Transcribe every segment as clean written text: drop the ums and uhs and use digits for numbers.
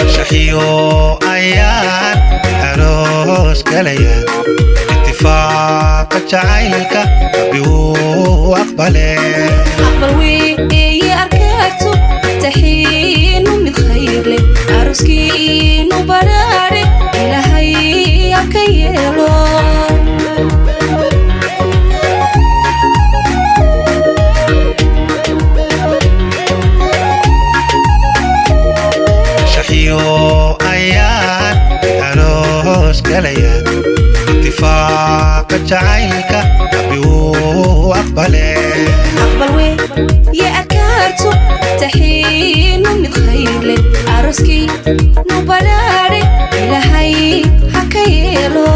شحيو أيان عروس قليان اتفاق جعيلك أبيو أقبله أقبل وي أركاتو تحين من خير لي عروسكين وبراري إلهي أكيلو شحيو أيان عروس قليان اتفاق جعيلك أبيو أقبله أقبل وي أركاتو تحين من خير لي عروسكين وبراري إلهي أكيلو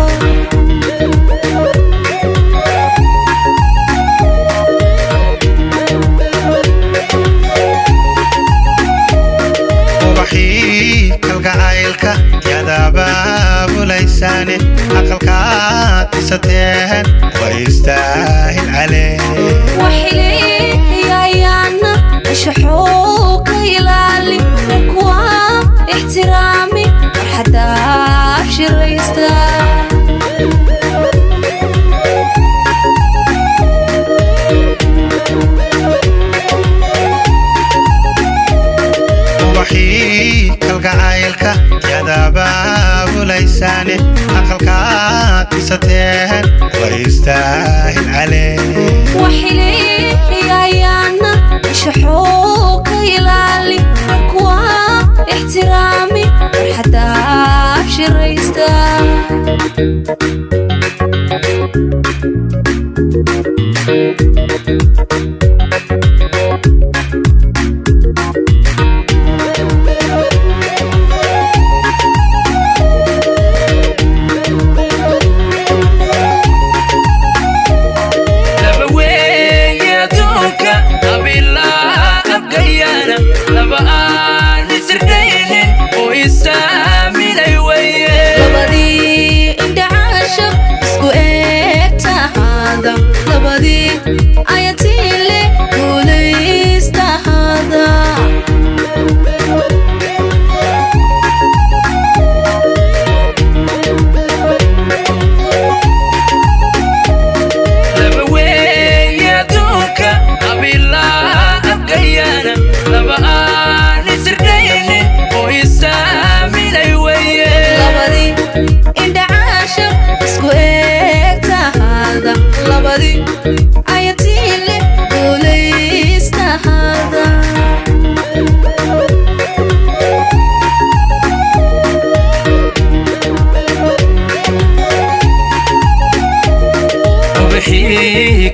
kalgacaylka yadaabaabu laysaane aqalkaad dhisateen way istaahil calee وحليانا شحوك يلالي نكوا احترامي حتى شريستا وحي kalgacaylka yadaabaabu laysaane aqalkaad dhisateen way istaahil calee وحليانا شحوك يلالي نكوا احترامي حتى شريستا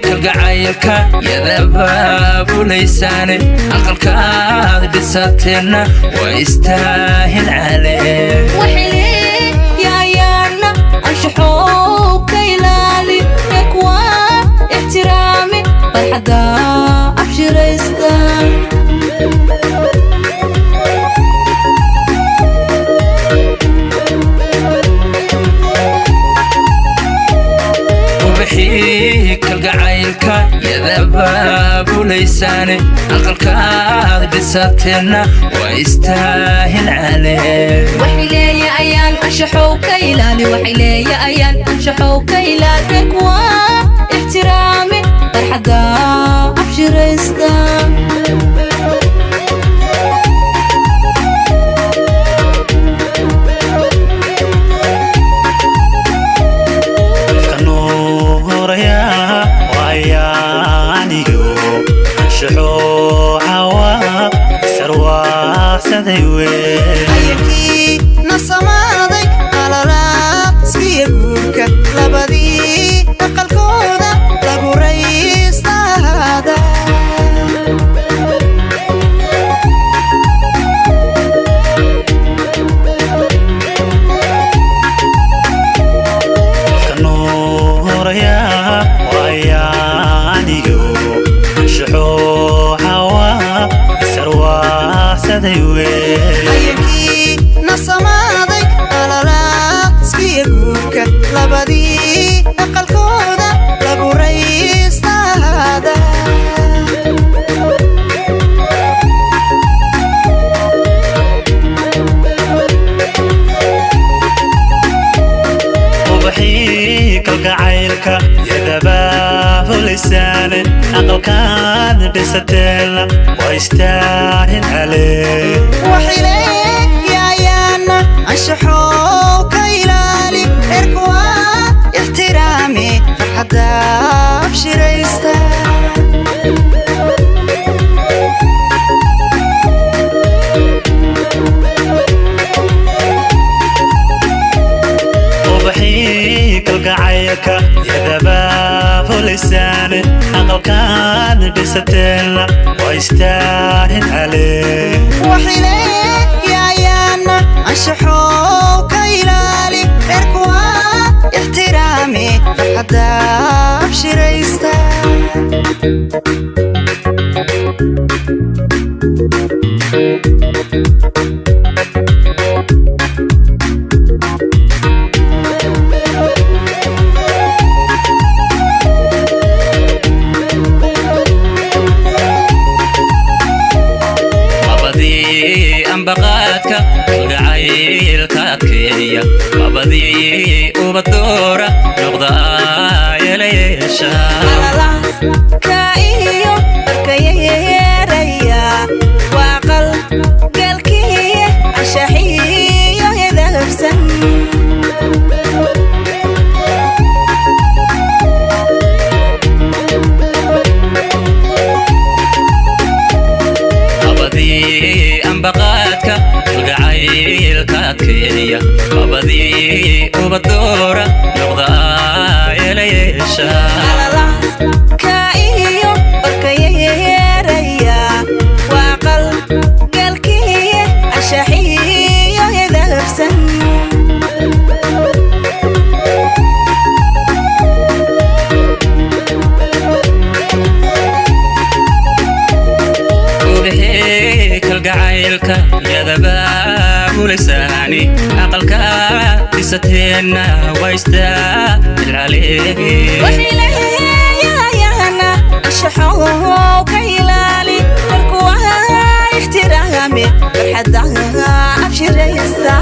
kalgacaylka yadaabaabu laysaane aqalkaad dhisateena waa istaahil calee وحليانا شحوك يلالي نكوا احترامي حتى شريستا kalgacaylka yadaabaabu laysaane aqalkaad dhisateena waa istaahil calee وحليانا شحوك يلالي وحليانا شحوك يلالي نكوا احترامي حتى شريستا ayakii nasamaaday qalalaabskiya guurka labadii aqalkooda lagu raystaada kanuuraya waayaanigo shuxuu hawa samaaday wey ayakii na samaaday qalalaadskiya guurka labadii aqalkooda lagu raystaada ubaxii kalgacaylka yadabaa fulisaane aqalkaad dhisateelna waa istaahil calee waxileeyayaana anshaxow ka ilaali reerkuwa ixtiraami farxadda abshiraysta ubaxii kalgacaylka yadabaa fulisaane aqalkaad dhisateelna waa istaahil calee waxileeyayaana anshaxow ka ilaali reerkuwa ixtiraami farxadda abshiraysta ambaqaadka kalgacaylka adkeeya labadii ubadoora noqda yeelayeesha ka iyo barkayeeraya waaqal galkiye anshaxiyo hedafsan ambaqaadka kalgacaylka adkeeya labadii ubadoora noqda yeelayeesha ka iyo barkayeeraya waaqal galkiye anshaxiyo hedafsan kalgacaylka yadabaa fulisaani aqalka dhisateena waa istaahil calee waxileeyayaana anshaxow ka ilaali reerkuwa ixtiraami farxadda abshiraysta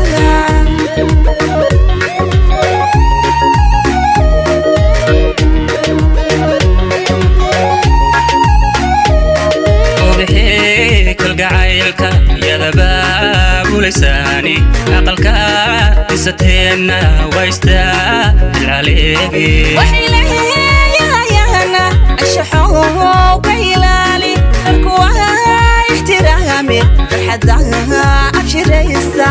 kalgacaylka yadabaa fulisaani aqalka dhisateena waa istaahil calee waxileeyayaana anshaxow ka ilaali reerkuwa ixtiraami farxadda abshiraysta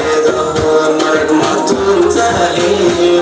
Marag matun tayo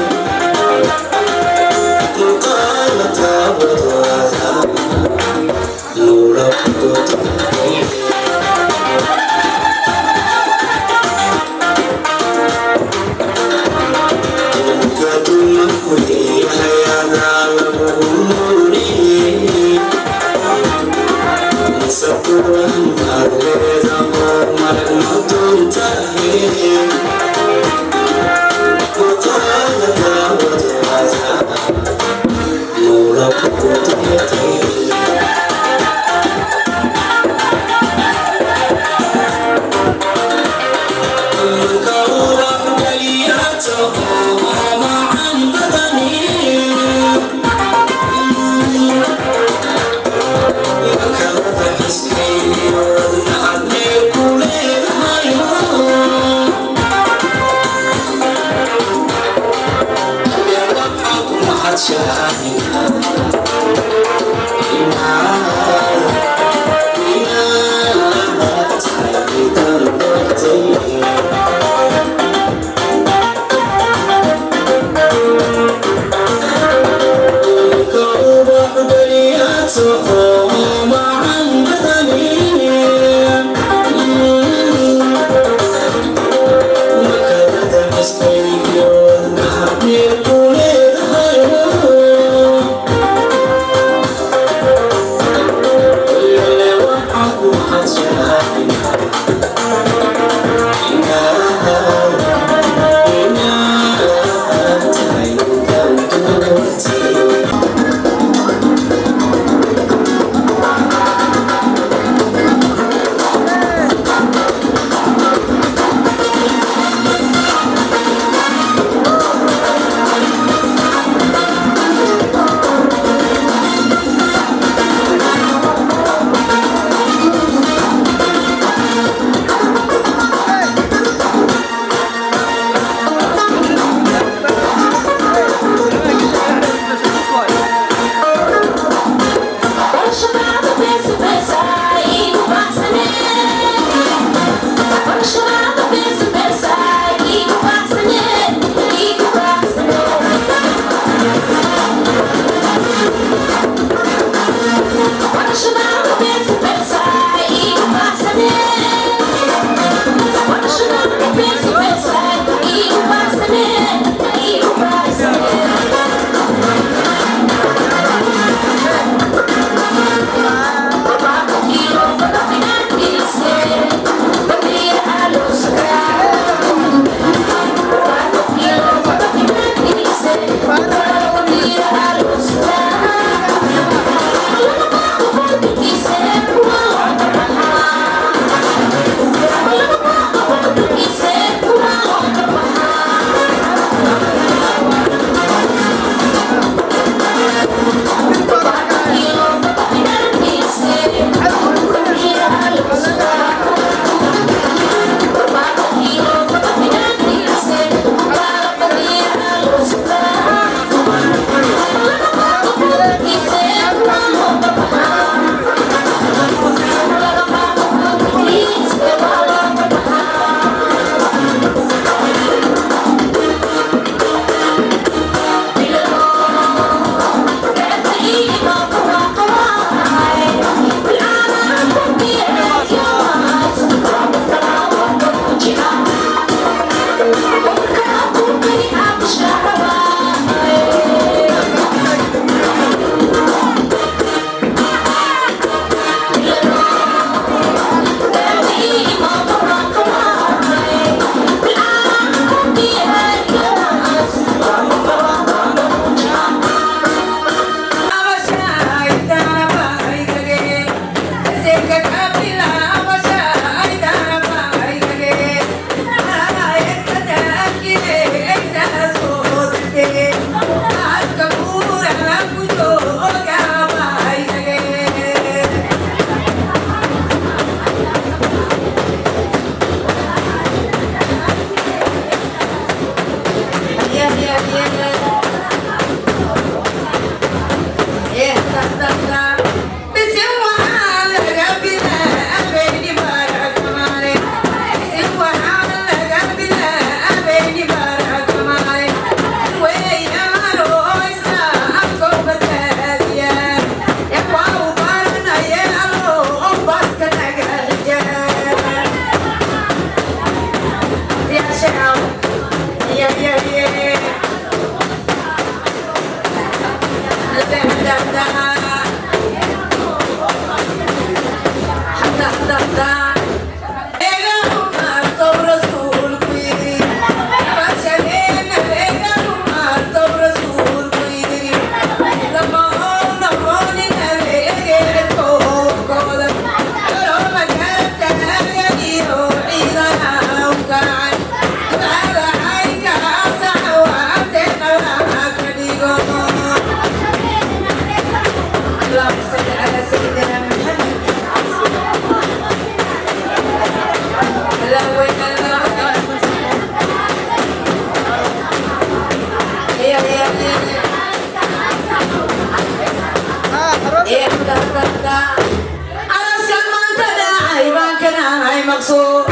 مقصود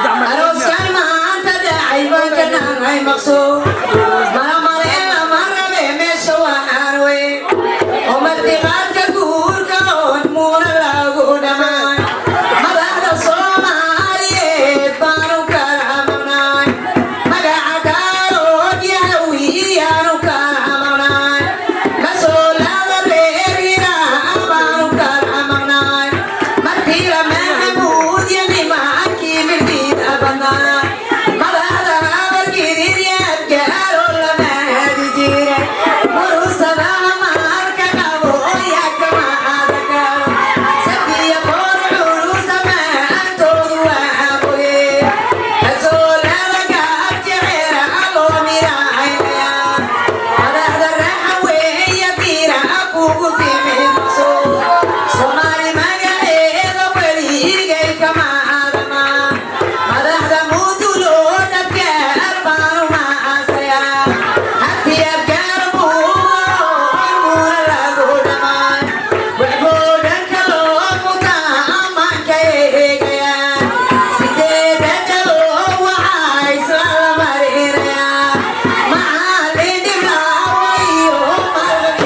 أروس كان ما أنت داعي وكان هاي مقصود ما مرينا مرة بمشي وحاروي ومرتي قد تقول كون مور لاغو دمان مدى الصومالي بانو كرامناي مدى عكارو ديهوي يانو كرامناي مسولا غريرنا بانو كرامناي مرتي لمحمود يني معكي من بيت أبناي مدى دابر كيرير يتجارو لما هدي جيري مروسة ماركة كابو ياك ما عادك سبي يقول عروسة ما أنتو وابوي أزول لك أبجعير أبو ميراعينيا هذا الرحوي يبير أبوك في مصور صومالي مقعيد وليقي كما عادما هذا مودلو نبكار بانو ما أسيا حتى يبكار مور لاغو دمان وعبودن كلو متامان كيهيقيا سيديدن كلو وعايس للمريريا معالي دملاوي ومرغم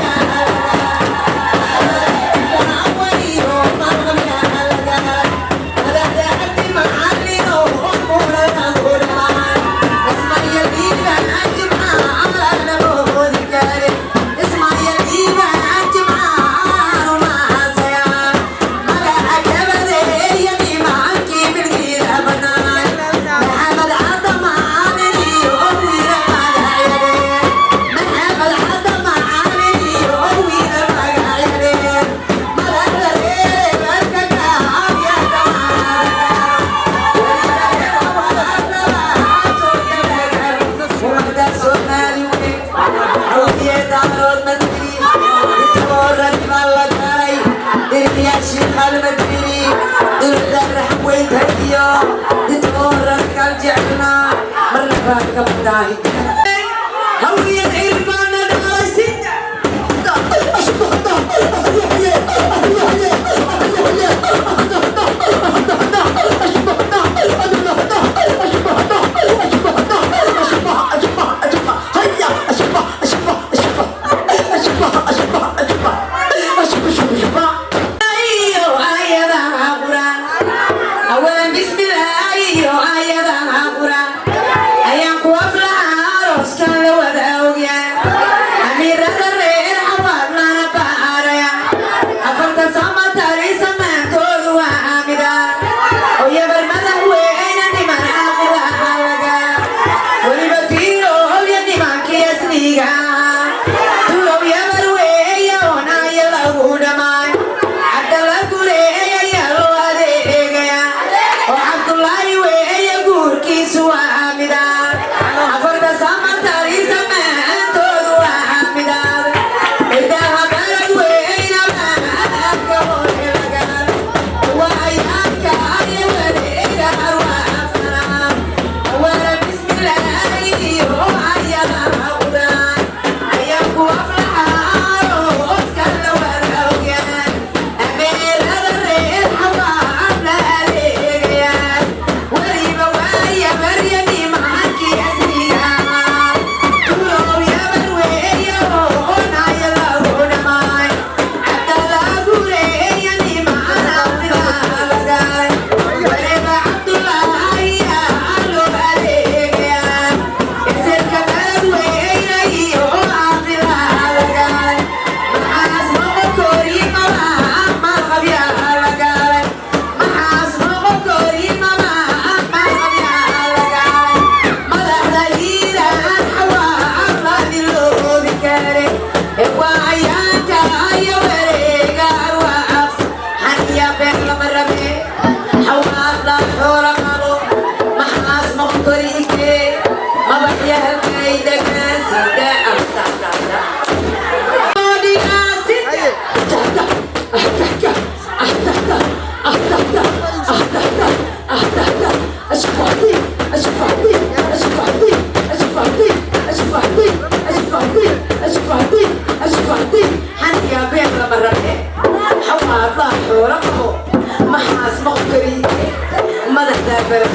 هوية العربان دراسي أولا بسم الله أيضا قرآن أيام قوافل عروس كان لو أميرة الرير حوالنا نباريا أفرت سمد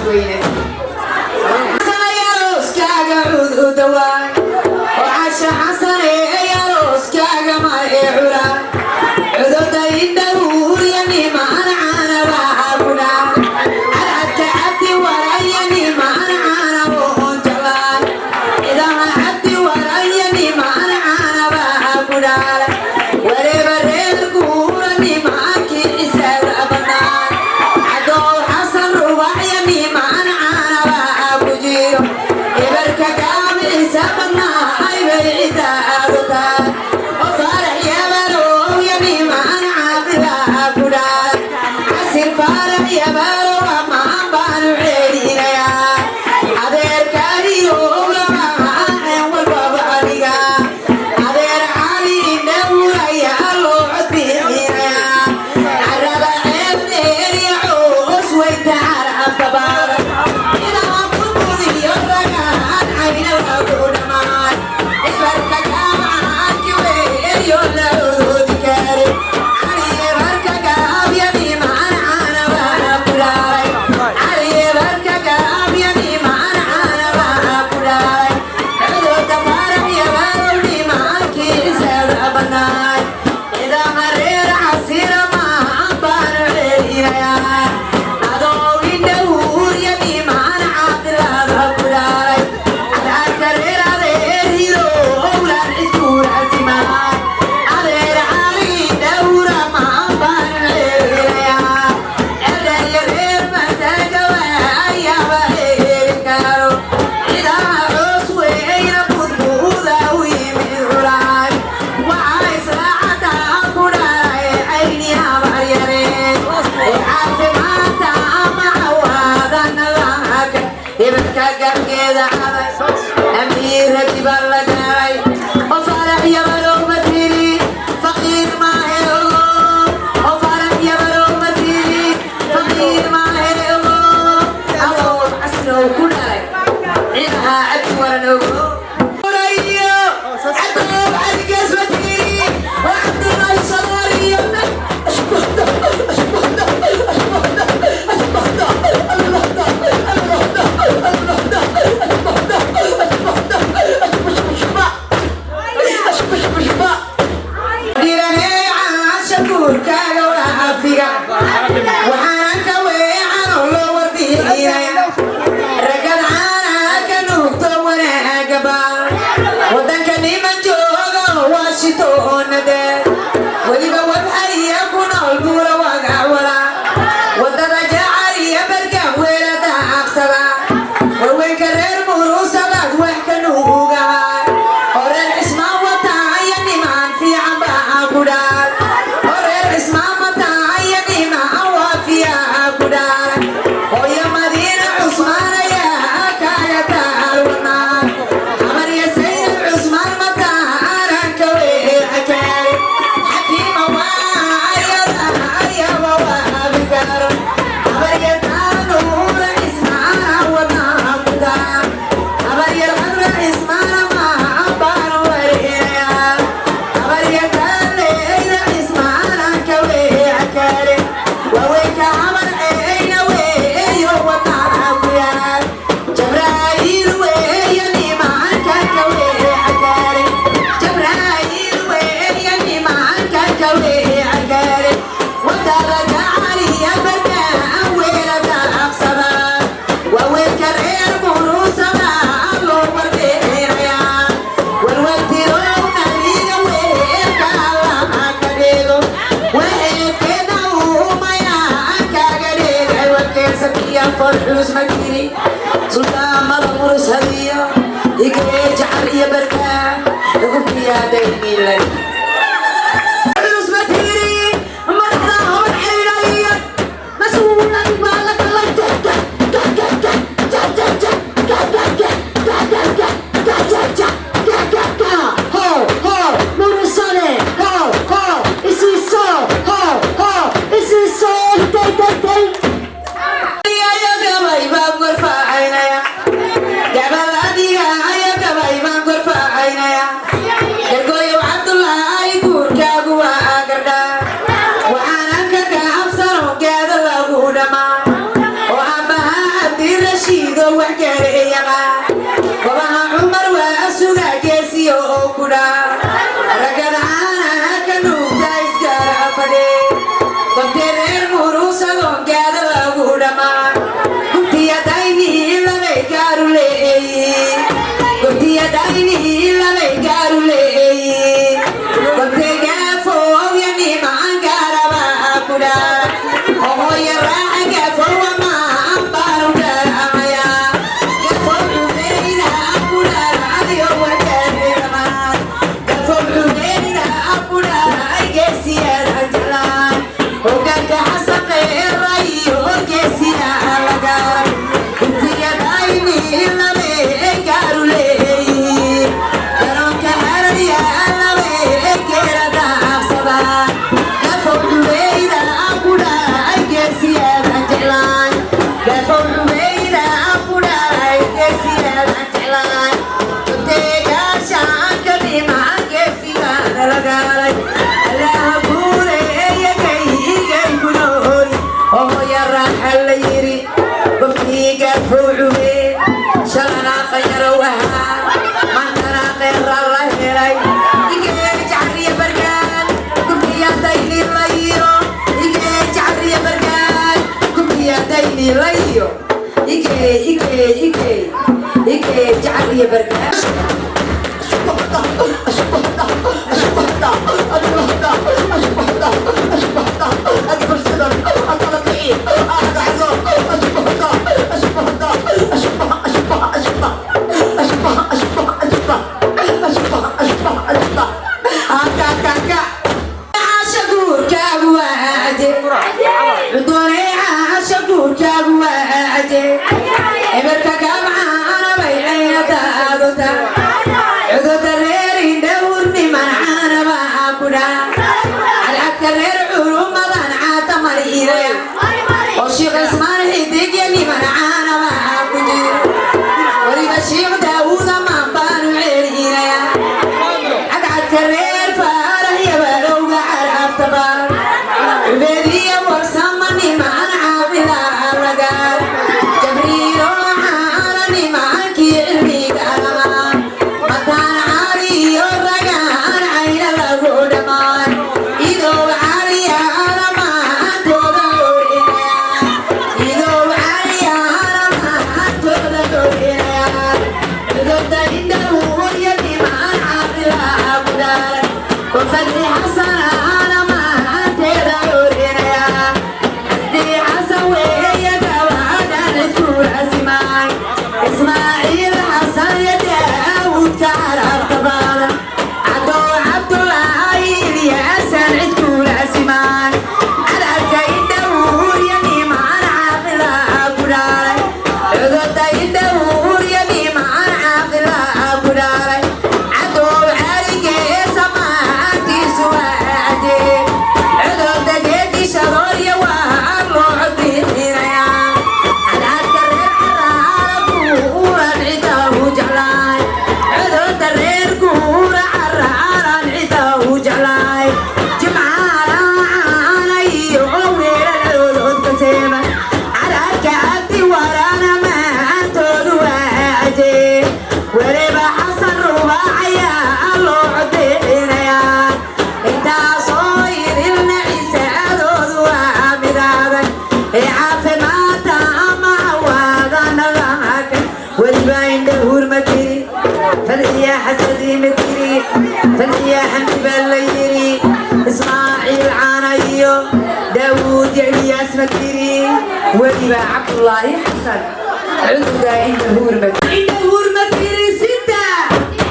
وينه سنة يا روس كاغا عود دواي وعاش حسن يا روس كاغا ما يعورا عدود يدور يمي ما أنا عانا وعابنا عدت عدي وريني ما أنا عانا وانجلال إذا ما عدي وريني ما أنا عانا وعابنا وريب الريب القورني معاكي إساد أبنا عدو حسن رباعيني ما أنا عانا وعابجيو إبرك قام إسابنا أي بعيدا أدوتان وفارح يا بارو يمي ما أنا عابدا أبدان عسير فارح يا بارو ما أنبان عيدين يا عدير كاريو لما أحن والبابا عليا عدير علي نورا يا الله عدبين يا عرب عيب دير يا عوس ويتعال أفبار إذا ما قلبوني يرقان عين الأبو نمان إبرك قام وير يولا عدود كاري علي برك قام يمي ما أنا عانا وأبداي علي برك قام يمي ما أنا عانا وأبداي عدود فارح يا باروني معاكي إساد أبناي إذا مرير عسير ما أنبان عيدين يا عدو يدور يمي ما أنا عاقل أبداي على كرير عليه هيرو أولا الدور عزمان عليه علي دور ما أنبان عيدين يا إذا يرير مساك ويا بهير كارو إذا عوس وين بطبوذا ويمين عراي وعايز راعتا أبوراي عيني عبريرين وعافي ماتا معوادا نلاك يبكى قرقيد عبي أمير جبال لقاي وفرح يا بلو مديري فقير ما هي الله وفرح يا بلو مديري فقير ما هي الله أول عسلو كناي إنها أكبر نوم وريو عدو بعد قزوتي وعبد الله صواري ديراني عاشقور كاغا وعافيا وحانك ويعان الله وردينا رقد عانا كنوكتو وناقبا ودنك نيمان جوغا واشتون ده وليبا وبحري يكون البورا وقعولا ودنا جعري بركا ويلا دا أقصدا ووين كرير مروسا بعد وحكا نوغا ورين اسمه وطاعيني معان في عبا أبودار ورين اسمه وطاعيني معان وفي أبودار ويا مدينة عثمان يا كايا تعالونا عمر يا سيد عثمان مطارا كوي عكاري حكيم وعيا يا بابا بكار عمر يا تانور اسمعنا ونعبدا عمر يا الغدر اسمعنا ما عبان وريا عمر يا تانور اسمعنا كوي عكاري وويك عمر عين ويا وطعبيا جبرائيل ويا معك كوي عكاري جبرائيل ويا معك كوي عكاري ودرج علي بركة ويلا أقصبا وويك الرير مروسا الله وردينا والوقت رونا لينا ويك الله كريلو وهيك كده وما يا كاغريل وكيل سكيا فرحوس مكيري سلطان مغمورس هدية يكريج علي بركة يقول يا ديني لي فرحوس مكيري مرضاهم الحيرية مسؤولا بالك يا بلادي يا قبايب غرفة عينيا يا قوي وعبد الله iyo kudha ragana kanu daiskara fade kontere murusa gongada lagu dama kutia daini lale garule kutia daini lale garule kontega fo yani mangara ba kudha oh ya raga fo ma ambaruda amaya fo meina kudha radio wadani ma fo meina kudha aigesiya jalan ogaga hasaqe rayo gesiya laga kutia daini lale garule garonka arya lale gerada afsaba fo meina kudha aigesiya jalan fo meina kudha aigesiya jalan tega shanka di magesiya laga Allah bure ya kai bunori oh ya rahal yiri bfiga fuuwe shalana khayrawa man tara khayra Allah helay ige jariya bargan kubiya dayni layo ige jariya bargan kubiya dayni layo ige jariya bargan وشيخ اسمه الحديد يلي منعانا ما أكدير وريد الشيخ داوود ما بانو عيرينا يا عد كرير فارح يبالوغ على أفتبار عبيدية ورسمني ما نعاملها الرقار جبريل وحارني معاكي علمي كالمان مكان عالي الرقار عين الغودمان إذو عالي وفدي حسن أنا ما تدورين يا دي حسن وهي كوعد تقول أسمعي إسماعيل حسن يا داود كعرف طبعا عبد الله يا سنة تقول أسمعي على الكيد دور يمي معنا عاقلة أقولاري عدد يدور يمي معنا عاقلة أقولاري فليا حسدي مدري فليا حمد بالليري اسماعيل عانيو داوود الياس مدري وليبا عبد الله حسن عندها عند هور مدري ستة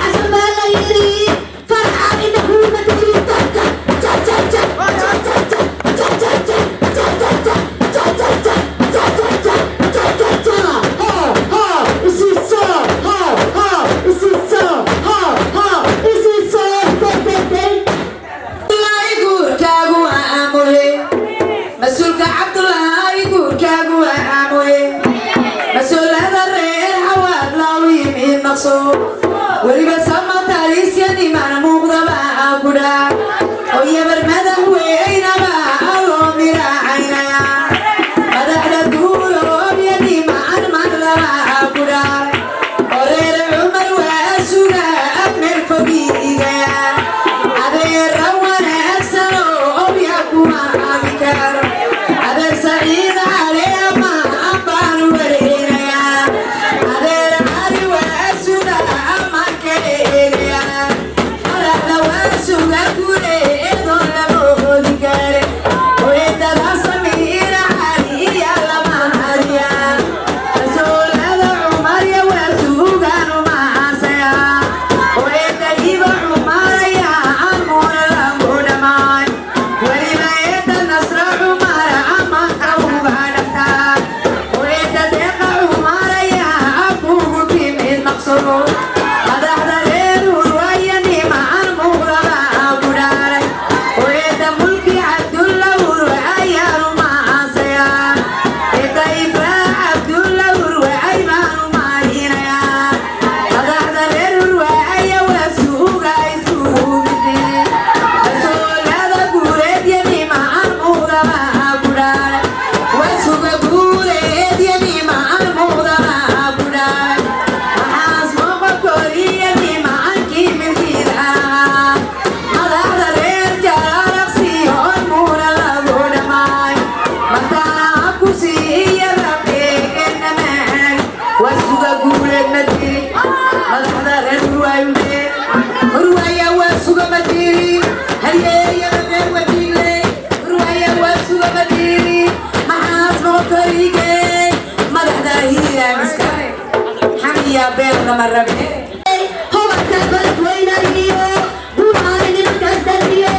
حسن بالليري فرحة عند هور مدري مسؤول هذا الرير حواد لاوي ويمبي رواية وسوق مديري هيا بدر وديلي رواية وسوق مديري محاسن طريقي مدحدا هي مسكاي حمية بيرنا مرة بيه هو كبرت وين الريو وعين الكسريو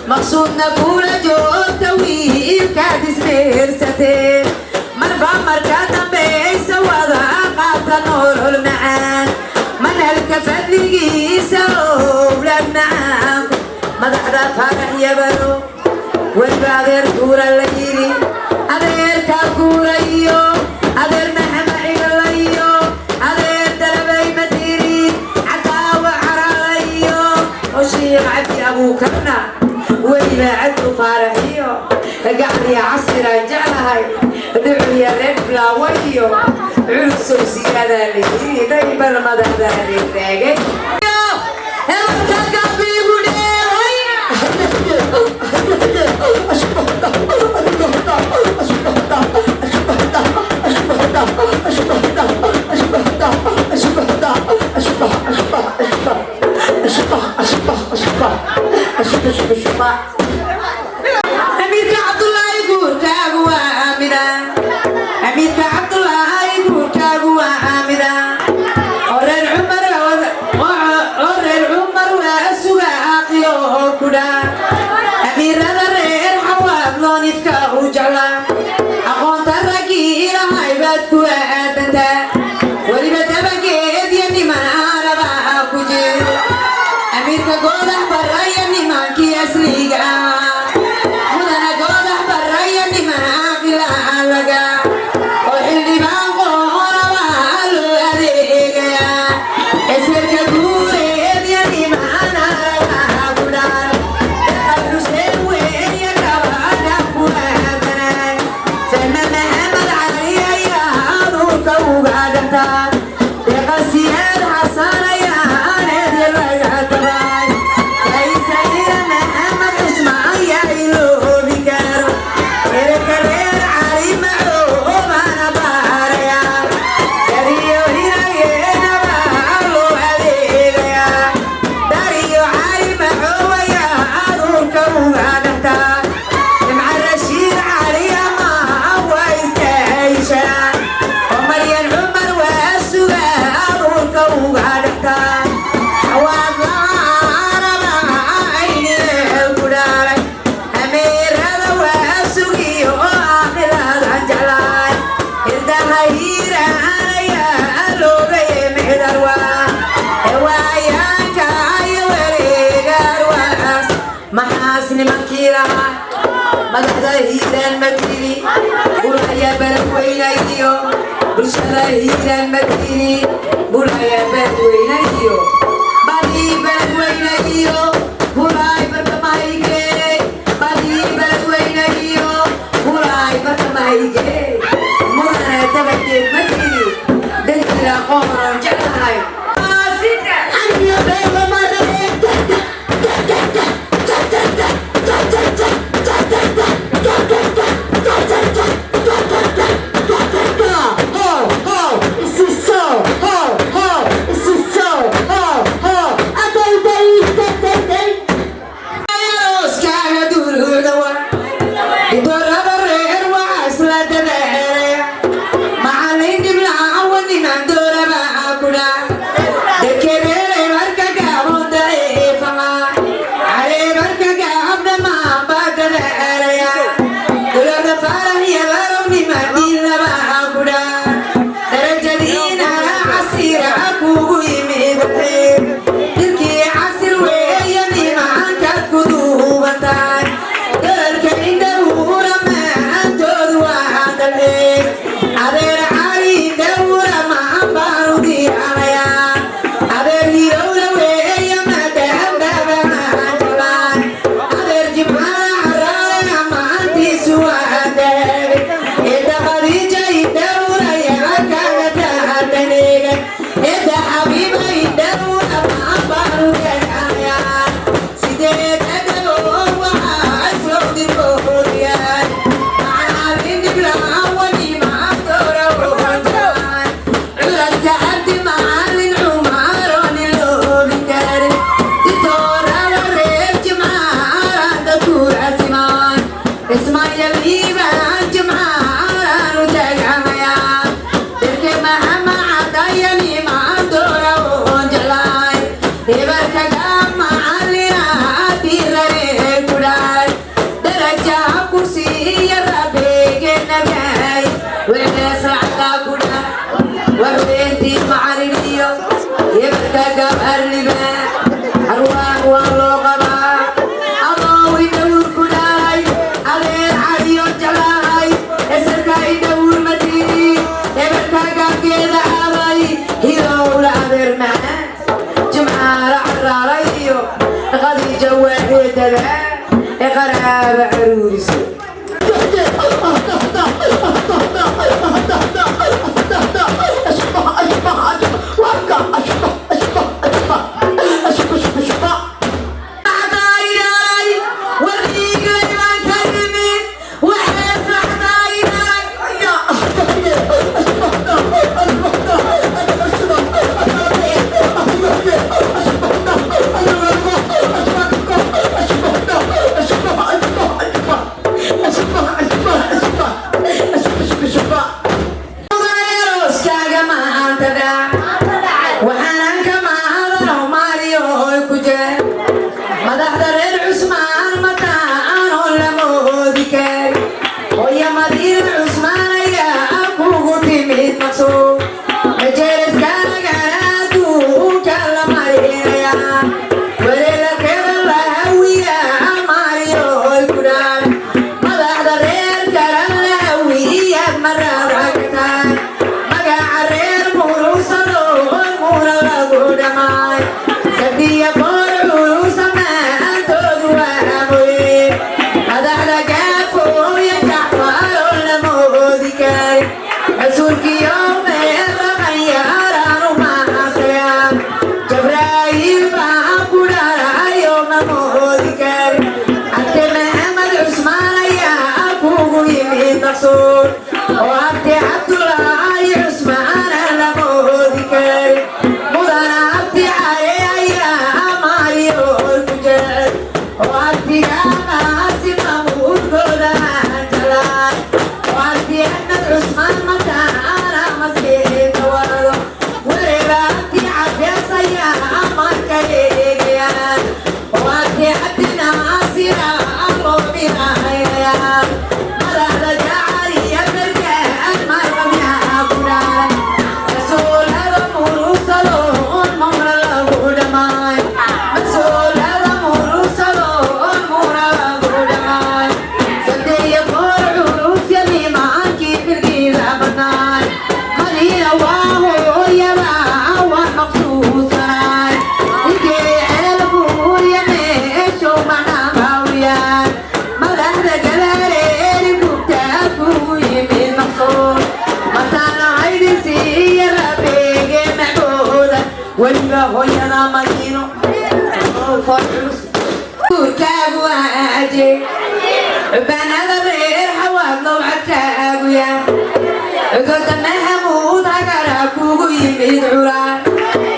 مقصودنا كولا جوتا ويكادس ميرستين مربع مركاتا بيسا وضاقات نور المعان من هالكفت لقيسا وبلاد معان مدحدا فارح يبرو والبعدير كورا الليري أدير كاكورا ايو أدير محمد عيو أدير دلبي مديري عداوة عراليو وشيخ عبدي أبو كرنا وإلى عدو فارحيو قاعد يا عصر جعلها دعي يا رجل ويو عرس وسيادة اللي دايما المدى ذهبي تلاقي أمير عبد الله يقول كاغوا آمنا أمير عبد الله يقول كاغوا آمنا أور العمر وأسواق يوكدا أمير الرئير حواب لونيفكا وجعلا أقون تركي إلى هايبات كوادنتا ولبت بكيد يني من عربا كجير أمير كقوله برايا نمان كي أسليقا دهتا يغسيان حسن يا نادي الرقاتباي أي سيدنا محمد اسمع يا إلو بكارو الكرير علي معروف أنا باريا داريو هنا ينبع الله عليك يا داريو علي معروف يا أدور كوغا دهتا مع الرشيد علي ما هو يستعيشا ومريم عمر والسؤال والكوغا دهتا حواد العرب عيني القدار أمير هذا والسوقي وآخر هذا جلال إردها هيرا عليا اللوغي مهدروا هواياك عيوري قارواس محاسن مكيرا مدحدا هيرا المكيري ورايا بلد وينايو برشدا هيرا المكيري ورايا بلد وينايو بادي بلد وينايو وراي بركمايكي بادي بلد وينايو وراي بركمايكي مرنا تبكي مكيري دنتلا قمر جلاي أنا بيبا ما وردي معرفية يبقى قبر لباء أرواح واللغباء الله يدور كلاي عليه علي جلاي السركا يدور مديني يبقى قبر أبي هيرو لعبر معنا جمعة رعراريو غادي جواه دبا قراب عروسي رسولك يوم weliba hooyada madiino farxus guurkaagu aaje banada reer xawaad lowcadkaagu yaa goda mahamuud hagara kugu yimid culaa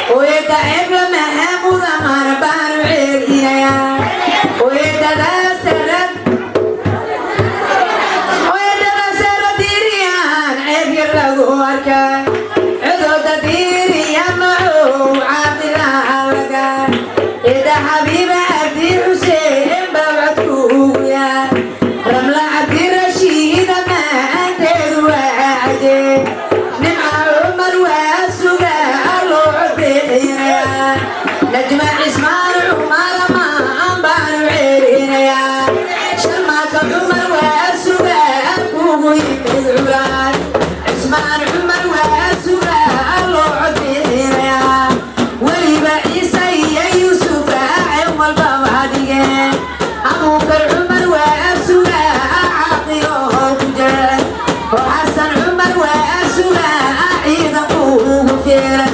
hooyada ebla mahamuud amana baanu ceeliyaya hooyadada sarad diriyaan ceeb yar lagu arkaa cudooda diriya macow caabdilaalaga ida xabiiba cabdi xuseen babcadku ugu yaa ramla cabdi rashiida maanteedu waacaje nimca cumar waa sugaa loo codbeexinayaa najma cismaan cumara maan baanu ceelinayaa sharmaaka cumar waa sugaa kugu yimid culaan cismaan cumar waa sugaa loo codbeexinayaa weliba ciise iyo yuusuf raacen walbaba dhigeen abuukar cumar waa sugaa caaqiloo ku jecel oo xasan cumar waa sugaa ciidanku ugu fiiran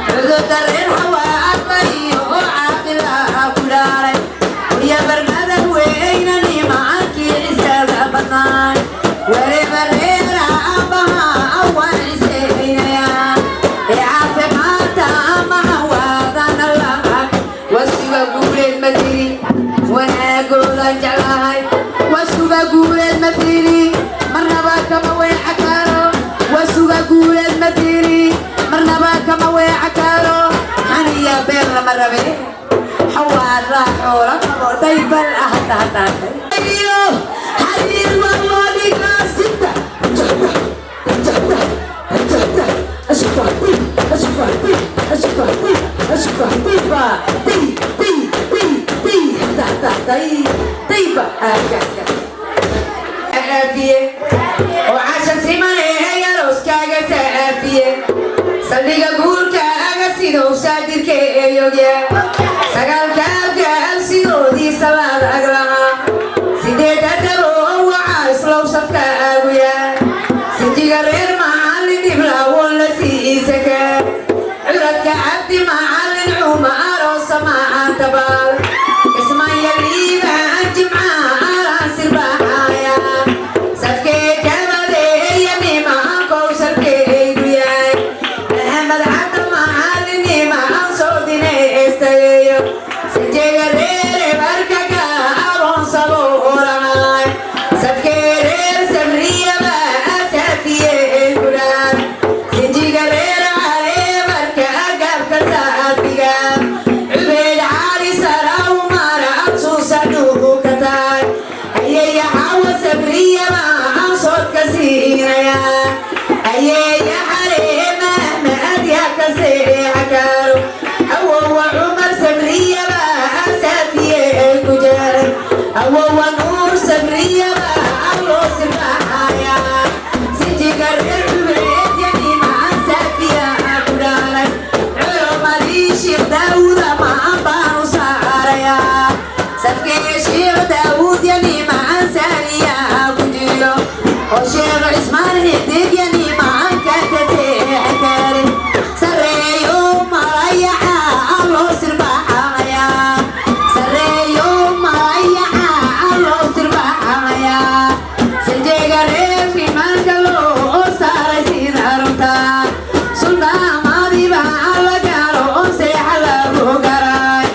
cudurda reer xawaadla iyo oo caaqilaa ku dhaalay iyo barmada weyna nimaankii cisaga badnaay weliba reera abaha awaan ciseynaya ee caafimaadta amaha waadana lacag wasuga guuleed ma tiri wanaagoodan jeclahay wasuga guuleed ma tiri marnaba kama weeca karo wasuga guuleed ma tiri marnaba kama weeca karo aniya been lama rabe xawaad raaxoola qabo daybal ah hadaadaatay xariir warloodhiga sita وعشان سيماني هيا روسكاغا سافيه سليغا غوركاغا سيدو سادير كيوغيا سغال كاغا سيدو دي سلاد اغلاها سيدي دادرو وعايس لو سفكاغويا سيديغا رير معالي دبلا ولا سيسكا عرضك عبدي معالي عمر وسماعة تبال اسمايا ليبا جمعة على سرباحايا سفكي كبدي يمي معاكو سركي دوياي محمد عبد معالي معان صوتيني استيو سجيغا ريري بركاكا أرون صبوراي سفكي رير سمرية با أسافية القرآن سجيغا رير علي بركاكا بكسافيا عبيد عالي سراو مارا أبسوسا نوبو كتاي أيي حاوة سمرية ما أنصوت كسيريا أيي حريمة مهد يا كسيريا كارو أو عمر سمرية ما أسافية الكجار أو نور سمرية ما أولو سماحايا سيجي قرر عبيد يعني ما أسافية كدارك عرم لي شيخ داود ما أنبانو ساريا سفكي شيخ داود يعني ما أنسانيا كجيلو وشيخ عثمان هديك يعني ما أنكاكسي حكاري سريو مريحا الله سرباحايا سريو مريحا الله سرباحايا سجيغا رير في مانكالو ساري سين أرمتا سلطة ماضي بها لقارو سيحا لغو قراي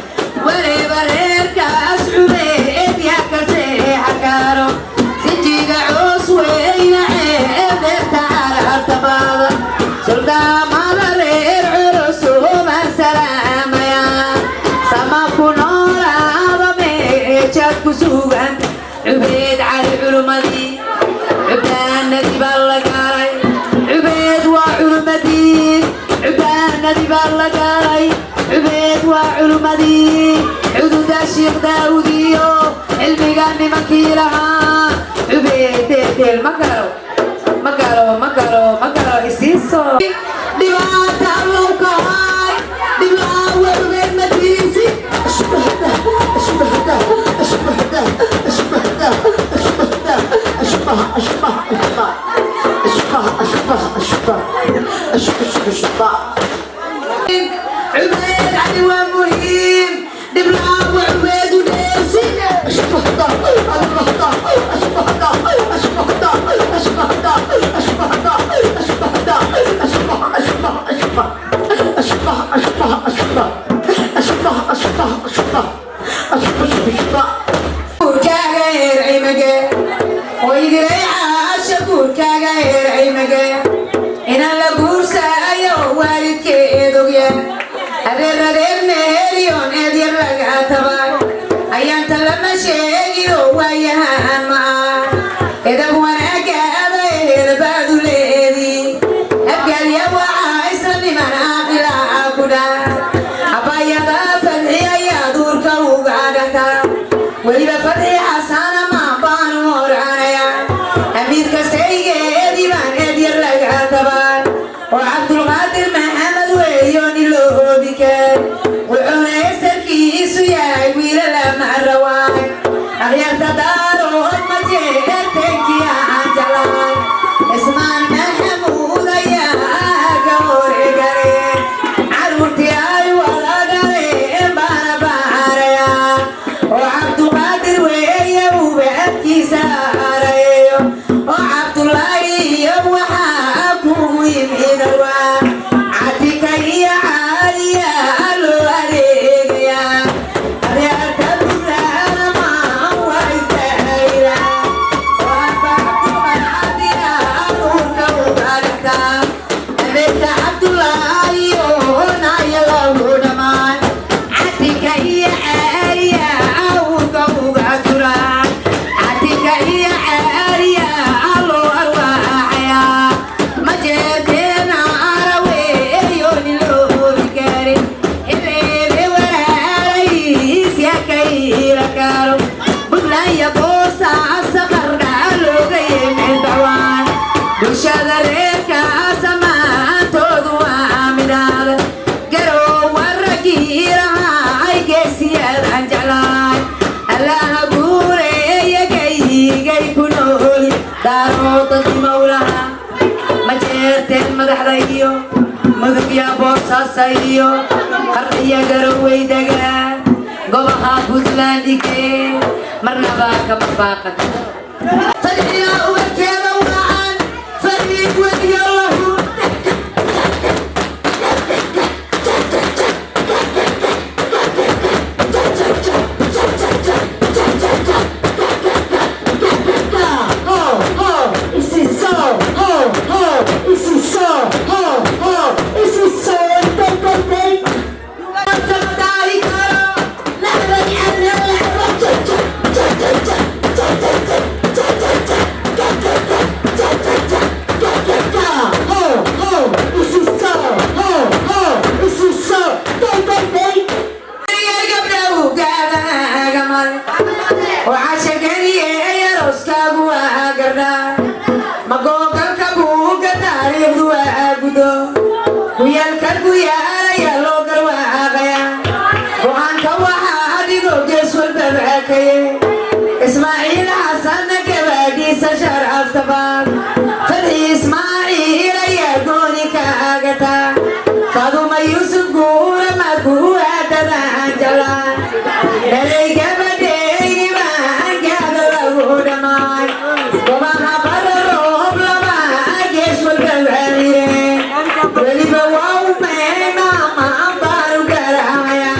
وريبا رير كاس عبيد يا كسيحا كارو سجيغا عوس وين عيب تعالى ارتباض سلطة ماضي رير عرسو ما سلام يا سماكو نورا ضمي شاكو سوغان عبيد على علمدي عبدان ندي بالقاري عبيد وعلمدي عبدان ندي بالقاري عبيد وعلمدي عدود الشيخ داوديو الميغاني مكيلها عبيد ديل مكارو إسيسو ديواتا لوكاي ديواتا وعبيد مديسي أشبهدا عبيد عدوى مهين دبلان وعبيد ونيسي أشبه الضع أشبه الضع أشبه الضع أشبه الضع أشبه الضع أشبه الضع أشبه الضع أشبه أشبه أشبه أشبه أشبه أشبه أشبه أشبه أشبه أشبه أشبه كاغا يرعي مجا ويدري عاشقور كاغا يرعي مجا إن البورسة أيو والد كيدوغيا أدر مليون أدير رقاتبا أيام تلما شيء وياها معا إذا وانا قابا يربادو ليدي أبقى اليوم عايزة لمن عاقل عاقودا أبا يبا فتحي يا دور كوغادتا وليبا فتحي حسانا ما بانو ورانيا أمير كسيجي ديبان أدير رقاتبا وعبد القادر محمد ويوني لوبك وعوني سركيس ويا ويل لما الرواي أغير تدارو مجيتك يا عجلان اسمان محمود يا قوري قريب عروتي أي ولا قريب بانا باريا وعبد القادر ويا وبأبكي ساريو وعبد الله يوم وحاكم ويمين الوان عتيك يا عالية ألو عليك madaxdaydiyo mudug ya boosaasayo qardiya garowe degaan gobaha puntland dhigee marnaba kama baaqan fadhiya ubarkeeda wacan fadhiig wadiyo lahu إسماعيل حسن كبادي سشر أفتبان فتحي إسماعيل يقوني كاغتا فاضو يوسف قول ما قوة تنجلان نلي كبادي ما قاد له دمان وما خبر روب لما أجيش والكبادي ولي بواو ميما ما بارو كرايا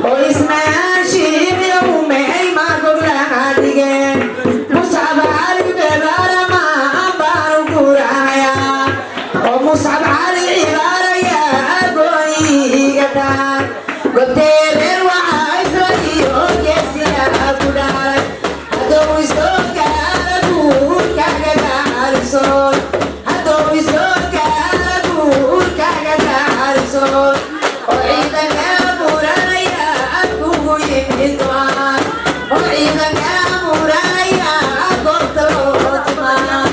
وإسماعيل شيب يومي مصعب علي عبارة يا أبوي قدار قلت له وعايز رأيو كيسي أقدار هدوي صوت كاربور كاكا عرسون هدوي صوت كاربور كاكا عرسون وعيدا كابورا يا أبوي يمهدوان وعيدا كابورا يا أبوي طلوطمان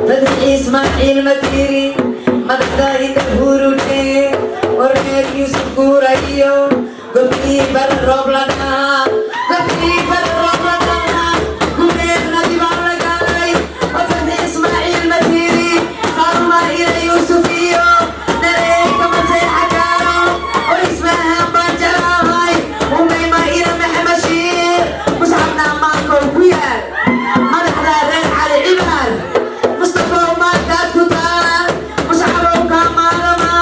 فتحي إسماعيل مديري مدخلي تهورو لي ورمي reer Yuusuf guurayo gobtii bar roob lagaa gobtii bar roob lagaa gubeernadi baan la galay wasan Ismaaciil Matiiri Haruma ila Yuusuf iyo nareeka maseexa gaaro oo ismahaan baan jeclahay umayma ila Maxamed Shiir musxabna ammaankow ku yaal madaxda reer Cali Cibaar Mustafa maankaad ku taal musxabow kaa maalama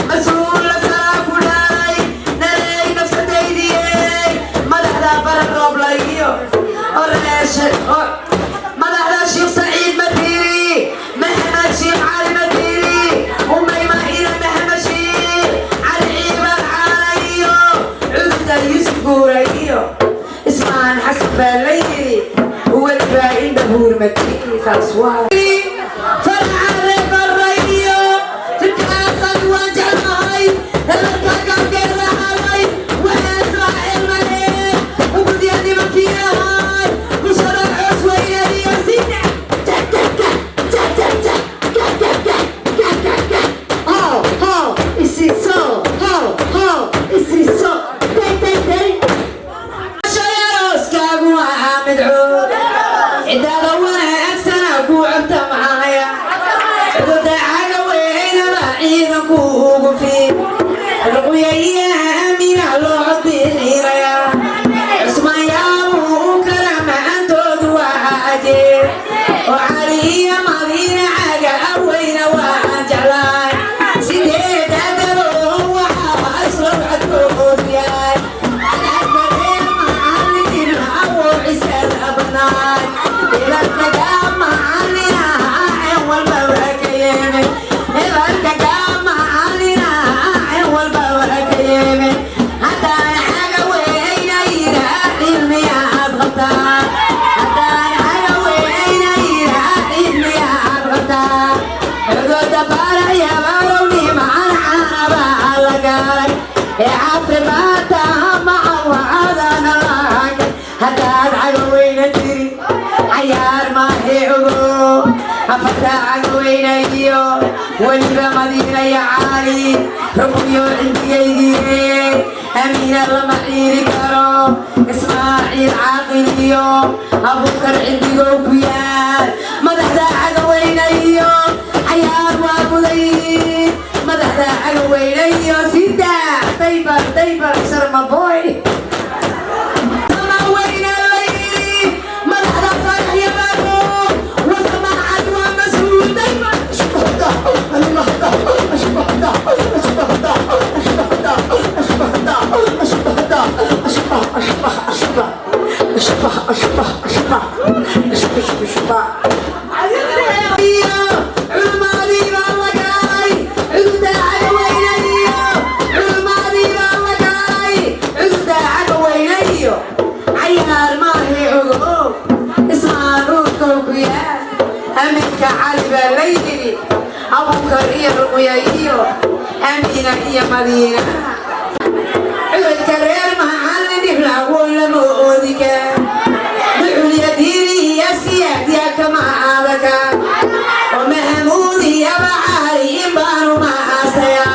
mas-uul la saraa ku dhaay nareey nafsadaydiyey madaxda baran roobla iyo madaxda Sheekh Saciid Matiiri Maxamed Sheekh Cali Matiiri umayma ila Maxamed Shiir Cali Cibaar Caala iyo cudurda Yuusuf guuray iyo ismaan xasan baa la yiri weliba indha huur Matiiri saas waa farxale barayo tikaasan waan jeclahay helalka gaabgeeda halay waa Israaciil malee ugudiya nimankii ahay bulshada coos weynadiyo sida shayarooskaagu waa midcood cidaada wanaagsana ku cunta macaya cudurdaacaga weynaba ciidanku ugu fiid ruqyayaha aamina loo codbixiiraya cusmaan yaabuu kala macantoodu waa ajeer oo cali iyo madiina caga aweyna waa jeclaay sideeda daboo waxaa islow cadkood yahay cadcadbaree macallin awoo cisaad abnaay ilankaga macallina acen walba waa ka yeeme ilankaga macallina acen walba waa ka yeeme haddaan caga weyna yiraa cilmiya aad qabtaa haddaan caga weyna yiraa cilmiya aad qabtaa cudurda baaraya barowni macan caanaba la gaaray ee caafimaadka maca wacadana lahaga haddaad caga weyna tiri cayaar maahe ogo afarta caga weynayo weliba madiina iyo caali ruqyo cindigaydiye amiina lama ciiri karo ismaaciil caaqil iyo abuukar cindigow ku yaal madaxda caga weynayo cayaar waa mudayin madaxda caga weynayo sida daybar sharmaboy أمينك علي بالليل أبو كريم ويايو أمينة يا مدينة الكريم معلني بلا ولا مؤذيك بالعليا ديري يا سياد يا كما عادك ومحمودي يا بعالي بانو ما عسيا